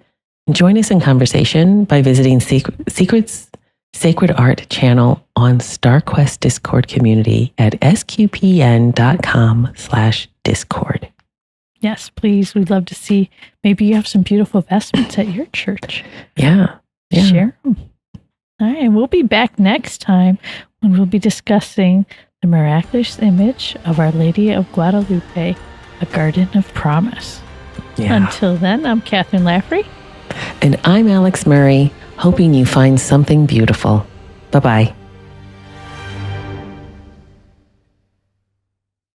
Join us in conversation by visiting Secrets Sacred Art channel on StarQuest Discord community at sqpn.com/discord. Yes, please. We'd love to see. Maybe you have some beautiful vestments at your church. Yeah. Share them. All right. And we'll be back next time when we'll be discussing the miraculous image of Our Lady of Guadalupe, a garden of promise. Yeah. Until then, I'm Kathryn Laffrey. And I'm Alix Murray, hoping you find something beautiful. Bye-bye.